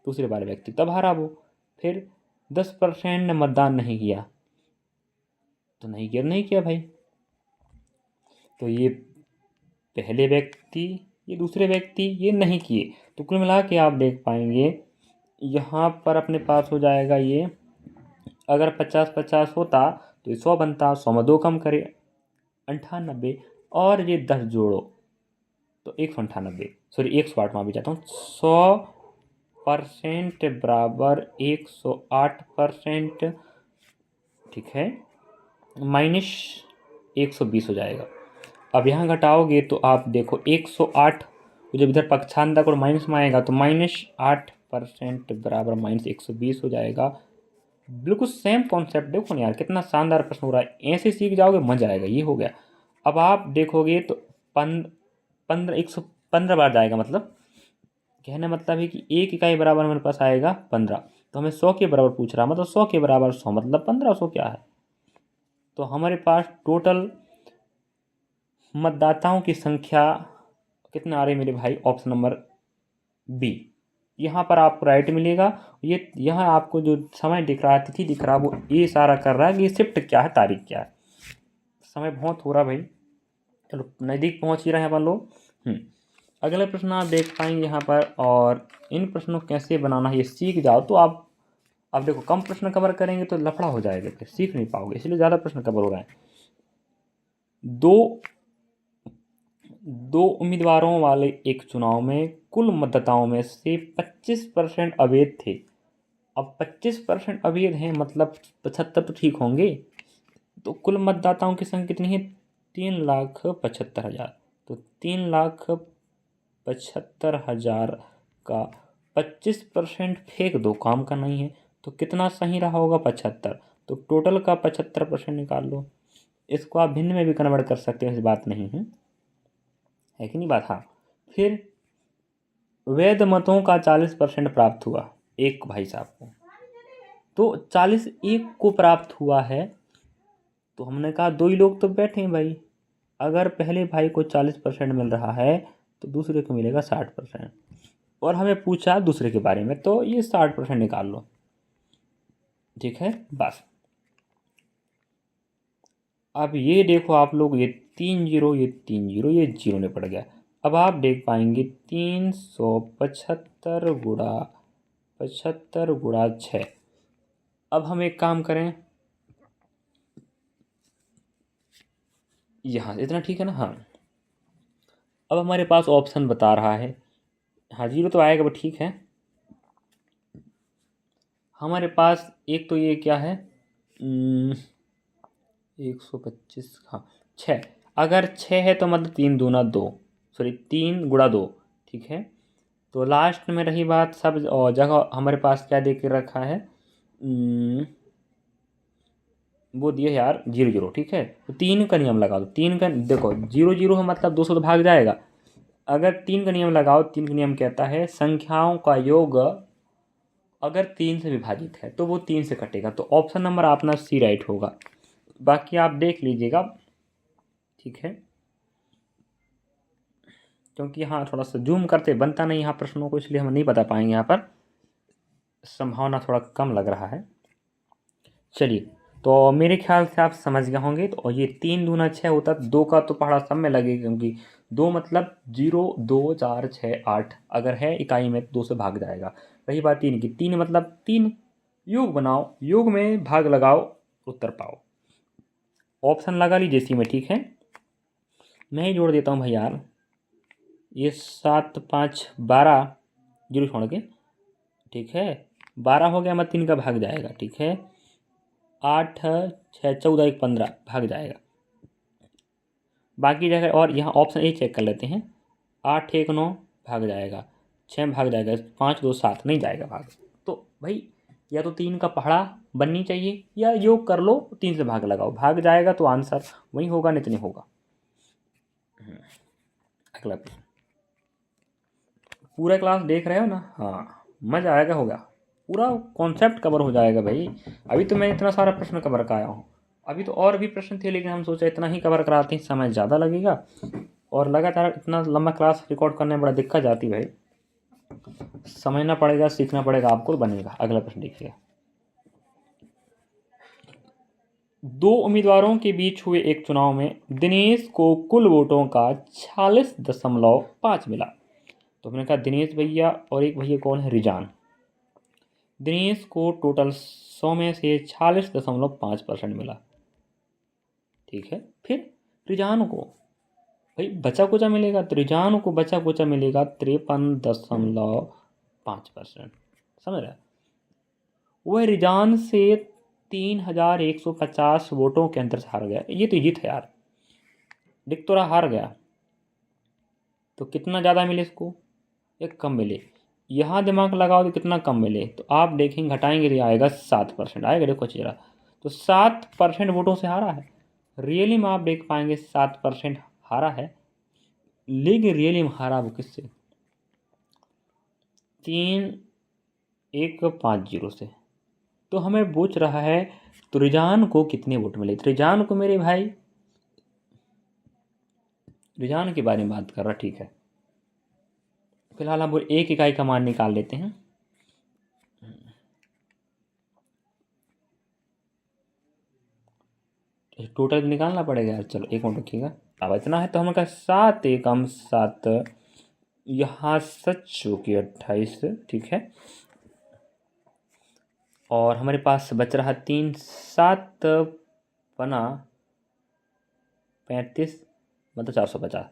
दूसरे वाले व्यक्ति, तब हारा वो। फिर 10% ने मतदान नहीं किया, तो नहीं किया भाई। तो ये पहले व्यक्ति, ये दूसरे व्यक्ति, ये नहीं किए। तो कुल मिला के आप देख पाएंगे यहाँ पर अपने पास हो जाएगा ये, अगर 50-50 होता तो ये 100 बनता, 100 में 2 कम करे 98, और ये 10 जोड़ो तो 198, सॉरी 108 में भी जाता हूँ, 100% बराबर 108%, ठीक है, माइनस 120 हो जाएगा। अब यहाँ घटाओगे तो आप देखो 108, जब इधर पक्षांतर और माइनस में आएगा तो -8% बराबर -120 हो जाएगा। बिल्कुल सेम कॉन्सेप्ट। देखो ना यार कितना शानदार प्रश्न हो रहा है, ऐसे सीख जाओगे मजा आएगा। ये हो गया। अब आप देखोगे तो 115 बार जाएगा, मतलब कहने मतलब है कि एक इकाई बराबर मेरे पास आएगा 15, तो हमें 100 के बराबर पूछ रहा, मतलब 100 के बराबर 100 मतलब 1500 क्या है। तो हमारे पास टोटल मतदाताओं की संख्या कितना आ रही है मेरे भाई, ऑप्शन नंबर बी। यहाँ पर आपको राइट मिलेगा। ये यहाँ आपको जो समय दिख रहा है, तिथि दिख रहा है, वो ये इशारा कर रहा है कि शिफ्ट क्या है, तारीख क्या है। समय बहुत हो रहा भाई, चलो नज़दीक पहुँच ही रहे हैं अपन लोग। अगला प्रश्न आप देख पाएंगे यहाँ पर, और इन प्रश्नों को कैसे बनाना है ये सीख जाओ तो आप देखो कम प्रश्न कवर करेंगे तो लफड़ा हो जाएगा, फिर सीख नहीं पाओगे, इसलिए ज़्यादा प्रश्न कवर हो रहे हैं। दो उम्मीदवारों वाले एक चुनाव में कुल मतदाताओं में से 25% अवैध थे। अब 25% अवैध हैं, मतलब 75 तो ठीक होंगे। तो कुल मतदाताओं की संख्या कितनी है, 3,75,000। तो 3,75,000 का 25% फेंक दो, काम का नहीं है। तो कितना सही रहा होगा, 75। तो टोटल का 75% निकाल लो। इसको आप भिन्न में भी कन्वर्ट कर सकते हो, ऐसी बात नहीं है कि नहीं बात। हाँ, फिर वैध मतों का 40% प्राप्त हुआ एक भाई साहब को, तो 40 एक को प्राप्त हुआ है। तो हमने कहा दो ही लोग तो बैठे हैं भाई, अगर पहले भाई को 40% मिल रहा है तो दूसरे को मिलेगा 60%, और हमें पूछा दूसरे के बारे में, तो ये 60% निकाल लो, ठीक है बस। अब ये देखो आप लोग, ये 3 जीरो, ये 3 जीरो, ये जीरो में पड़ गया। अब आप देख पाएंगे 375 गुणा 75 गुणा 6। अब हम एक काम करें, यहाँ इतना ठीक है ना। हाँ, अब हमारे पास ऑप्शन बता रहा है, हाँ जीरो तो आएगा, वो ठीक है। हमारे पास एक तो ये क्या है, 125, हाँ 6। अगर 6 है तो मतलब 3 दूना 2, सॉरी 3 गुणा 2, ठीक है। तो लास्ट में रही बात सब, और जगह हमारे पास क्या दे के रखा है, वो दिए यार 0 0, ठीक है। तो 3 का नियम लगाओ, 3 का देखो 0 0 है मतलब 200 तो भाग जाएगा। अगर 3 का नियम लगाओ, 3 का नियम कहता है संख्याओं का योग अगर 3 से विभाजित है तो वो 3 से कटेगा। तो ऑप्शन नंबर अपना सी राइट होगा, बाकी आप देख लीजिएगा, ठीक है। क्योंकि यहाँ थोड़ा सा जूम करते बनता नहीं यहाँ प्रश्नों को, इसलिए हम नहीं बता पाएंगे, यहाँ पर संभावना थोड़ा कम लग रहा है। चलिए, तो मेरे ख्याल से आप समझ गए होंगे। तो ये 3 दूना 6 होता, 2 का तो पहाड़ा सब में लगेगा, क्योंकि 2 मतलब 0 2 4 6 8 अगर है इकाई में तो 2 से भाग जाएगा। रही बात 3 की, 3 मतलब 3, योग बनाओ, योग में भाग लगाओ, उत्तर पाओ। ऑप्शन लगा लीजिए इसी में, ठीक है। मैं ही जोड़ देता हूँ भाई यार, ये 7 5 12 जीरो छोड़ के, ठीक है। 12 हो गया, मत 3 का भाग जाएगा, ठीक है। 8 6 14 1 15 भाग जाएगा बाकी जगह। और यहाँ ऑप्शन ए चेक कर लेते हैं, 8 1 9 भाग जाएगा, 6 भाग जाएगा, 5 2 7 नहीं जाएगा भाग। तो भाई या तो 3 का पहाड़ा बननी चाहिए, या योग कर लो 3 से भाग लगाओ, भाग जाएगा तो आंसर वही होगा, नहीं तो नहीं होगा। अगला प्रश्न, पूरा क्लास देख रहे हो ना? हाँ, मज़ा आएगा, होगा, पूरा कॉन्सेप्ट कवर हो जाएगा भाई। अभी तो मैं इतना सारा प्रश्न कवर कराया हूँ, अभी तो और भी प्रश्न थे, लेकिन हम सोचा इतना ही कवर कराते हैं, समय ज़्यादा लगेगा और लगातार इतना लंबा क्लास रिकॉर्ड करने में बड़ा दिक्कत जाती भाई, समझना पड़ेगा, सीखना पड़ेगा, आपको बनेगा। अगला प्रश्न देखिए, दो उम्मीदवारों के बीच हुए एक चुनाव में दिनेश को कुल वोटों का 46.5 मिला। तो हमने कहा दिनेश भैया और एक भैया कौन है, रिजान। दिनेश को टोटल 100 में से 46.5% मिला, ठीक है। फिर रिजान को भाई बचा कुचा मिलेगा, तो रिजान को बचा कुचा मिलेगा 53.5%, समझ रहे? वह रिजान से 3150 वोटों के अंतर से हार गया। ये तो जीत है यार, दिख तो रहा हार गया, तो कितना ज़्यादा मिले इसको, एक कम मिले। यहाँ दिमाग लगाओ तो कितना कम मिले, तो आप देखेंगे घटाएंगे तो आएगा 7% आएगा, देखो चेहरा, तो 7% वोटों से हारा है। रियली में आप देख पाएंगे 7% हारा है, लेकिन रियली में हारा वो किससे, 3150 से। तो हमें पूछ रहा है तो रिजान को कितने वोट मिले, तो रिजान को मेरे भाई, रिजान के बारे में बात कर रहा, ठीक है। फिलहाल हम 1 इकाई का मान निकाल लेते हैं। टोटल निकालना पड़ेगा यार, चलो एक मिनट रखिएगा। अब इतना है तो हम कहा 7 एकम 7, यहाँ 7 चौकी 28, ठीक है। और हमारे पास बच रहा 3, 7 पना 35, मतलब 450।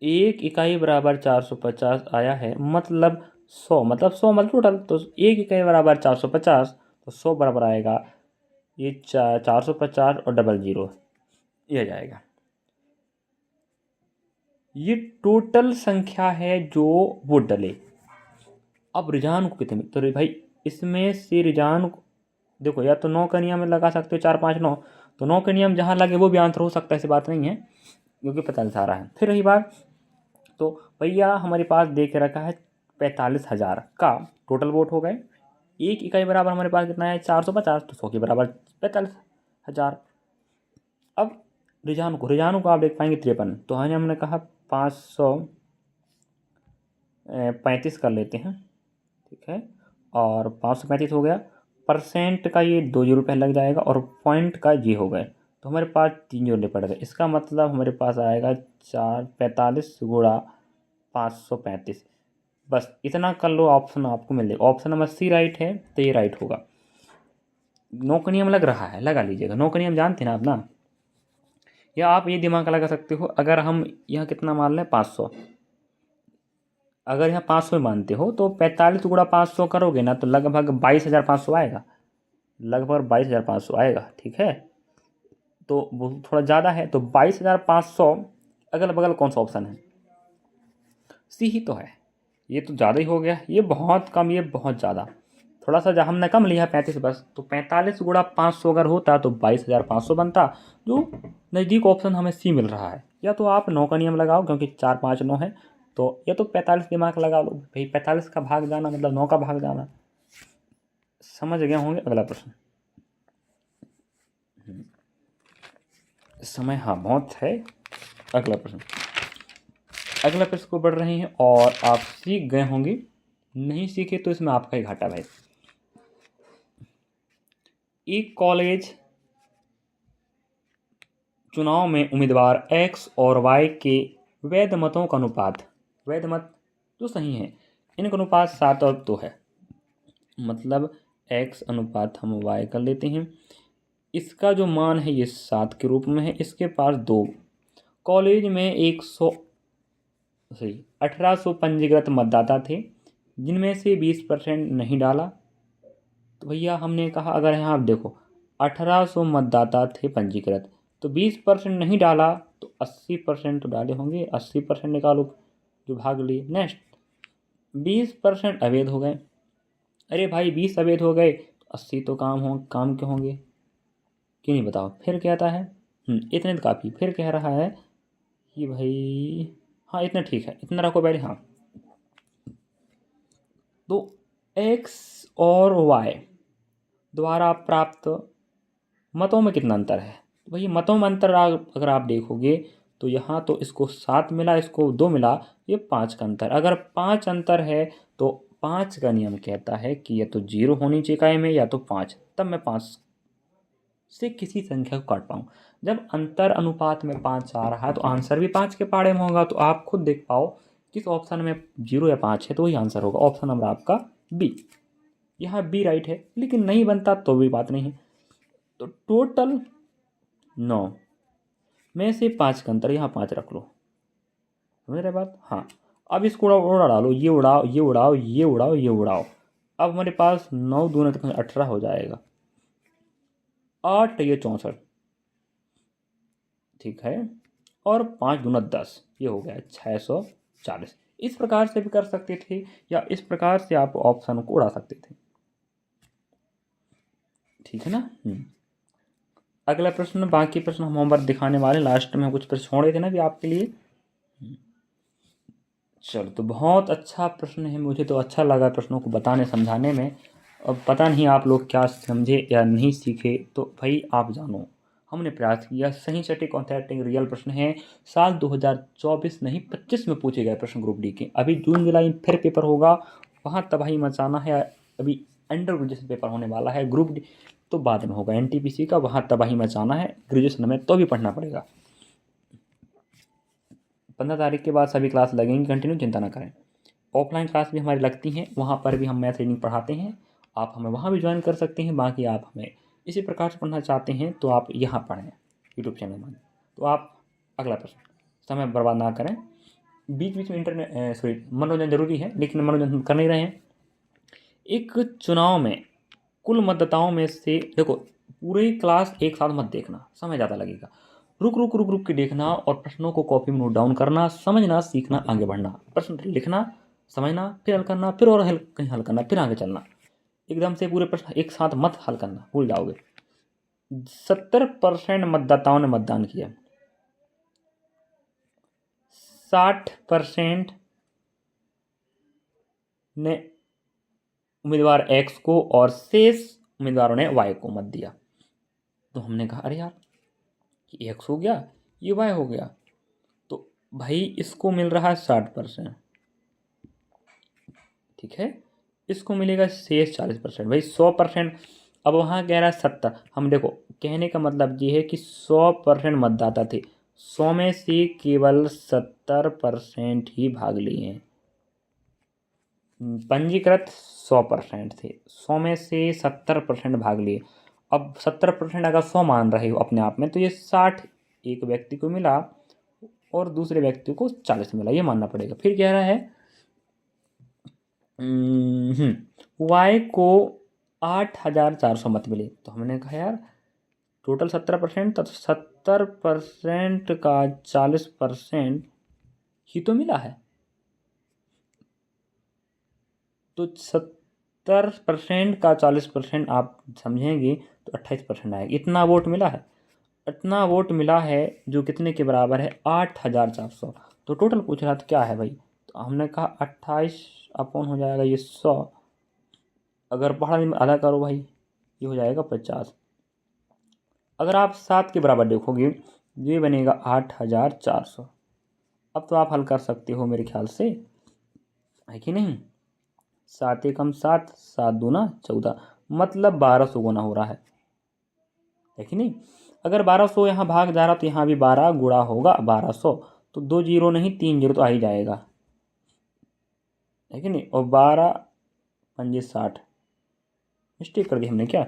1 इकाई बराबर 450 आया है, मतलब 100, मतलब 100 मतलब टोटल, तो 1 इकाई बराबर 450, तो 100 बराबर आएगा ये 450 और डबल जीरो, ये आ जाएगा। ये टोटल संख्या है जो वोट डले। अब रिजान को कितने, तो भाई इसमें से रिजान को देखो, या तो 9 का नियम लगा सकते हो, 4 5 9, तो 9 का नियम जहाँ लगे वो भी आंसर हो सकता है, ऐसी बात नहीं है, क्योंकि पता चल रहा है। फिर रही बात, तो भैया हमारे पास दे के रखा है 45,000 का टोटल वोट हो गए। 1 इकाई बराबर हमारे पास कितना है 450, तो 100 के बराबर 45,000। अब रिजान को आप देख पाएंगे 53, तो हमने कहा 535 कर लेते हैं, ठीक है। और 535 हो गया, परसेंट का ये 2 जीरो रुपये लग जाएगा और पॉइंट का ये हो गए, तो हमारे पास 3 जीरो पड़ गए। इसका मतलब हमारे पास आएगा 45 गुणा 535, बस इतना कर लो, ऑप्शन आपको मिल जाएगा। ऑप्शन नंबर सी राइट है, तो ये राइट होगा। 9 का नियम लग रहा है, लगा लीजिएगा। 9 का नियम जानते हैं ना आप ना, या आप ये दिमाग लगा सकते हो, अगर हम यहाँ कितना मान लें 500, अगर यहाँ 500 मानते हो तो 45 गुणा 500 करोगे ना, तो लगभग 22,500 आएगा, लगभग 22,500 आएगा, ठीक है। तो वो थोड़ा ज़्यादा है, तो 22,500 अगल बगल कौन सा ऑप्शन है, सी ही तो है। ये तो ज़्यादा ही हो गया, ये बहुत कम, ये बहुत ज़्यादा, थोड़ा सा जब हमने कम लिया 35 बस, तो 45 गुणा 500 अगर होता तो 22,500 बनता, जो नज़दीक ऑप्शन हमें सी मिल रहा है। या तो आप 9 का नियम लगाओ, क्योंकि 4 5 9 है, तो या तो 45 दिमाग लगा लो भाई, 45 का भाग जाना मतलब 9 का भाग जाना, समझ गए होंगे। अगला प्रश्न, समय हाँ बहुत है। अगला प्रश्न, अगला प्रश्न को बढ़ रहे हैं और आप सीख गए होंगे, नहीं सीखे तो इसमें आपका ही घाटा भाई। एक कॉलेज चुनाव में उम्मीदवार एक्स और वाई के वैध मतों का अनुपात, वैध मत जो सही है, इनका अनुपात 7 और 2 है, मतलब एक्स अनुपात हम वाई कर लेते हैं, इसका जो मान है ये 7 के रूप में है, इसके पास 2, कॉलेज में 1800 पंजीकृत मतदाता थे, जिनमें से 20% नहीं डाला। तो भैया हमने कहा अगर यहाँ आप देखो 1800 मतदाता थे पंजीकृत, तो 20% नहीं डाला, तो 80% तो डाले होंगे, 80% निकालो जो भाग लिए। नेक्स्ट 20% अवैध हो गए, अरे भाई 20 अवैध हो गए तो 80 तो काम के होंगे, क्यों नहीं बताओ। फिर कहता है इतने तो काफ़ी, फिर कह रहा है कि भाई हाँ इतना ठीक है, इतना रखो पहले। हाँ तो x और y द्वारा प्राप्त मतों में कितना अंतर है? तो भाई मतों में अंतर अगर आप देखोगे तो यहाँ तो इसको 7 मिला, इसको 2 मिला, ये 5 का अंतर। अगर 5 अंतर है तो 5 का नियम कहता है कि या तो 0 होनी चाहिए इकाई में या तो 5, तब मैं 5 से किसी संख्या को काट पाऊँ। जब अंतर अनुपात में 5 आ रहा है तो आंसर भी 5 के पाड़े में होगा। तो आप खुद देख पाओ किस ऑप्शन में 0 या 5 है तो वही आंसर होगा। ऑप्शन नंबर आपका बी। यहाँ बी राइट है, लेकिन नहीं बनता तो भी बात नहीं है। तो टोटल 9 में से 5 का अंतर, यहाँ 5 रख लो। समझ रहे बात? हाँ अब इसको उड़ा डालो, ये उड़ाओ, ये उड़ाओ, ये उड़ाओ, ये उड़ाओ। अब हमारे पास 9 दूना तक 18 हो जाएगा, 8 ये 64, ठीक है, और 5 दूना 10, ये हो गया 640। इस प्रकार से भी कर सकते थे या इस प्रकार से आप ऑप्शन को उड़ा सकते थे, ठीक है ना। अगला प्रश्न, बाकी प्रश्न हम होमवर्क दिखाने वाले, लास्ट में हम कुछ प्रश्न छोड़े थे ना भी आपके लिए। चलो तो बहुत अच्छा प्रश्न है, मुझे तो अच्छा लगा प्रश्नों को बताने समझाने में। अब पता नहीं आप लोग क्या समझे या नहीं सीखे, तो भाई आप जानो हमने प्रयास किया। सही सटीक ऑथेंटिक रियल प्रश्न है, साल 2024 नहीं 25 में पूछे गए प्रश्न ग्रुप डी के। अभी जून जुलाई में फिर पेपर होगा, वहाँ तबाही मचाना है। अभी अंडर ग्रेजुएशन पेपर होने वाला है, ग्रुप डी तो बाद में होगा एनटीपीसी का, वहाँ तबाही मचाना है ग्रेजुएशन में, तो भी पढ़ना पड़ेगा। 15 तारीख के बाद सभी क्लास लगेंगी कंटिन्यू, चिंता ना करें। ऑफलाइन क्लास भी हमारी लगती हैं, वहाँ पर भी हम मैथ रीडिंग पढ़ाते हैं, आप हमें वहाँ भी ज्वाइन कर सकते हैं। बाकी आप हमें इसी प्रकार से पढ़ना चाहते हैं तो आप यहाँ पढ़ें यूट्यूब चैनल में। तो आप अगला प्रश्न, समय बर्बाद ना करें, बीच बीच में इंटरनेट सॉरी मनोरंजन जरूरी है, लेकिन मनोरंजन हम कर नहीं रहे हैं। एक चुनाव में कुल मतदाताओं में से, देखो पूरी क्लास एक साथ मत देखना, समय ज़्यादा लगेगा। रुक रुक रुक रुक के देखना और प्रश्नों को कॉपी में नोट डाउन करना, समझना, सीखना, आगे बढ़ना। प्रश्न लिखना, समझना, फिर हल करना, फिर और कहीं हल करना, फिर आगे चलना। एकदम से पूरे प्रश्न एक साथ मत हल करना, भूल जाओगे। 70% मतदाताओं ने मतदान किया, 60% ने उम्मीदवार एक्स को और शेष उम्मीदवारों ने वाई को मत दिया। तो हमने कहा अरे यार कि एक्स हो गया, ये वाई हो गया, तो भाई इसको मिल रहा है 60%, ठीक है, इसको मिलेगा शेष 40%, भाई 100%। अब वहाँ कह रहा है 70, हम देखो कहने का मतलब ये है कि 100% मतदाता थे, 100 में से केवल 70% ही भाग लिए हैं। पंजीकृत 100% थे, 100 में से 70% भाग लिए। अब 70% अगर 100 मान रहे हो अपने आप में, तो ये 60 एक व्यक्ति को मिला और दूसरे व्यक्ति को 40 मिला, ये मानना पड़ेगा। फिर कह रहा है वाई को 8400 मत मिले। तो हमने कहा यार टोटल 70%, तो 70% का 40% ही तो मिला है, तो 70% का 40% आप समझेंगे तो 28% आएगा। इतना वोट मिला है, इतना वोट मिला है जो कितने के बराबर है, 8400। तो टोटल पूछ रहा था क्या है भाई, तो हमने कहा 28 अपॉन हो जाएगा ये 100, अगर पहाड़ा में आधा करो भाई, ये हो जाएगा 50। अगर आप 7 के बराबर देखोगे ये बनेगा 8400। अब तो आप हल कर सकते हो मेरे ख्याल से, है कि नहीं। 7 एकम 7, 7 दूना 14, मतलब 1200 गुना हो रहा है कि नहीं। अगर 1200 यहाँ भाग जा रहा तो यहाँ भी 12 गुणा होगा 1200, तो 2 जीरो नहीं 3 जीरो तो आ ही जाएगा, है कि नहीं। और 12 पंजे 60, मिस्टेक कर दी हमने क्या,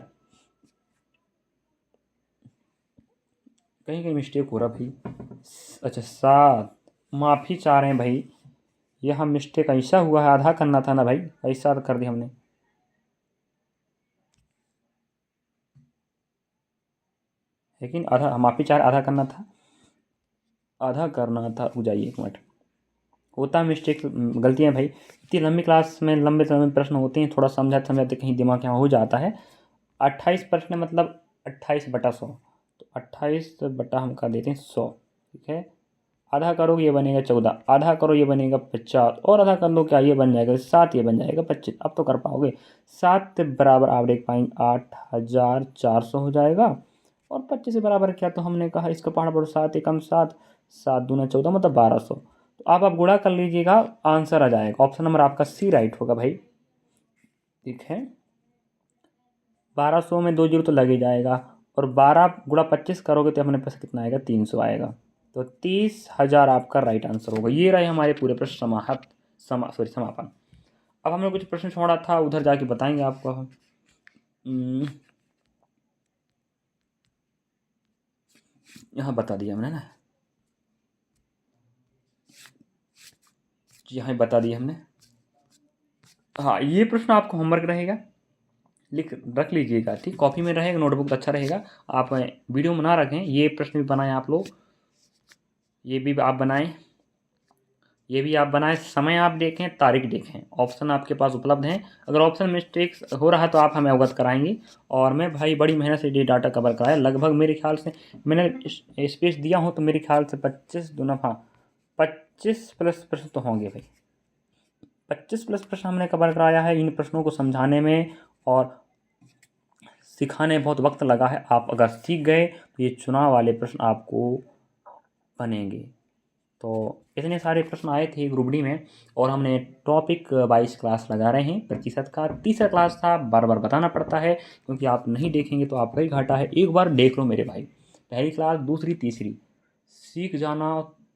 कहीं कहीं मिस्टेक हो रहा भाई। अच्छा 7, माफ़ी चाह रहे हैं भाई, यह मिस्टेक ऐसा हुआ है, आधा करना था ना भाई, ऐसा कर दिया हमने। लेकिन आधा, माफ़ी चाह आधा करना था, आधा करना था। रुक जाइए 1 मिनट, होता है मिस्टेक, गलतियाँ भाई। इतनी लंबी क्लास में लंबे समय प्रश्न होते हैं, थोड़ा समझाते समझाते कहीं दिमाग यहाँ हो जाता है। 28% मतलब 28/100, तो 28 बटा हम कर देते हैं 100, ठीक है। आधा करोगे ये बनेगा 14, आधा करो ये बनेगा 50, और आधा कर लो क्या ये बन जाएगा 7, ये बन जाएगा 25। अब तो कर पाओगे। 7 बराबर आप देख पाएंगे 8400 हो जाएगा, और 25 से बराबर क्या, तो हमने कहा इसका पहाड़ पर 7 एकम 7, 7 दूना 14 मतलब 1200। तो आप गुणा कर लीजिएगा, आंसर आ जाएगा। ऑप्शन नंबर आपका सी राइट होगा भाई। ठीक है, 1200 में 2 जीरो तो लग ही जाएगा, और 12 गुणा 25 करोगे तो अपने पास कितना आएगा 300 आएगा। तो 30,000 आपका राइट आंसर होगा। ये रहे हमारे पूरे प्रश्न समापन। अब हमने कुछ प्रश्न छोड़ा था, उधर जाके बताएंगे आपको हम। यहाँ बता दिया हमने ना, यहाँ बता दिया हमने। हाँ, ये प्रश्न आपको होमवर्क रहेगा, लिख रख लीजिएगा। ठीक, कॉपी में रहेगा, नोटबुक अच्छा रहेगा। आप वीडियो में ना रखें, ये प्रश्न भी बनाएं आप लोग, ये भी आप बनाएं, ये भी आप बनाएं। समय आप देखें, तारीख देखें, ऑप्शन आपके पास उपलब्ध हैं। अगर ऑप्शन मिस्टेक्स हो रहा है तो आप हमें अवगत कराएंगे। और मैं भाई बड़ी मेहनत से ये डाटा कवर कराया, लगभग मेरे ख्याल से मैंने स्पेस दिया हूँ तो मेरे ख्याल से 25 दूना, हाँ 25 प्लस प्रश्न तो होंगे भाई। 25 प्लस प्रश्न हमने कवर कराया है। इन प्रश्नों को समझाने में और सिखाने में बहुत वक्त लगा है। आप अगर सीख गए तो ये चुनाव वाले प्रश्न आपको बनेंगे। तो इतने सारे प्रश्न आए थे ग्रुप डी में, और हमने टॉपिक वाइज क्लास लगा रहे हैं। प्रतिशत का तीसरा क्लास था, बार बार बताना पड़ता है क्योंकि आप नहीं देखेंगे तो आपका ही घाटा है। एक बार देख लो मेरे भाई, पहली क्लास, दूसरी, तीसरी, सीख जाना,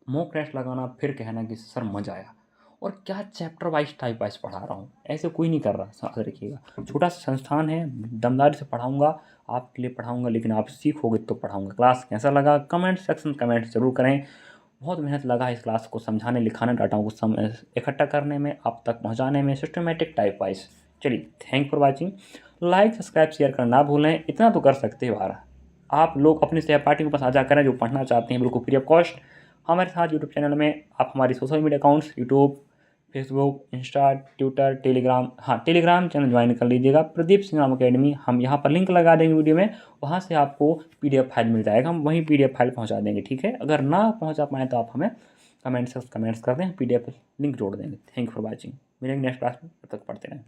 मॉक टेस्ट लगाना, फिर कहना कि सर मज़ा आया। और क्या चैप्टर वाइज टाइप वाइज पढ़ा रहा हूँ, ऐसे कोई नहीं कर रहा, साथ रखिएगा। छोटा सा संस्थान है, दमदारी से पढ़ाऊँगा, आपके लिए पढ़ाऊँगा, लेकिन आप सीखोगे तो पढ़ाऊँगा। क्लास कैसा लगा कमेंट सेक्शन कमेंट जरूर करें। बहुत मेहनत लगा है इस क्लास को समझाने, लिखाने, डाटाओं को इकट्ठा करने में, आप तक पहुंचाने में, सिस्टमेटिक टाइप वाइज। चलिए, thank for watching. Like subscribe share करना ना भूलें, इतना तो कर सकते हैं बारह। आप लोग अपने सहपाठी के पास साझा करें जो पढ़ना चाहते हैं, बिल्कुल फ्री ऑफ कॉस्ट। हमारे साथ यूट्यूब चैनल में आप हमारी social media accounts YouTube, Facebook, Insta, Twitter, Telegram, हाँ टेलीग्राम चैनल ज्वाइन कर लीजिएगा, प्रदीप सिंह राम अकेडमी। हम यहाँ पर लिंक लगा देंगे वीडियो में, वहाँ से आपको PDF फाइल मिल जाएगा, हम वहीं PDF फाइल पहुँचा देंगे। ठीक है, अगर ना पहुँचा पाएँ तो आप हमें कमेंट्स कर दें, PDF लिंक जोड़ देंगे। Thank you for watching. मिलेंगे नेक्स्ट क्लास में, तब तक पढ़ते रहें।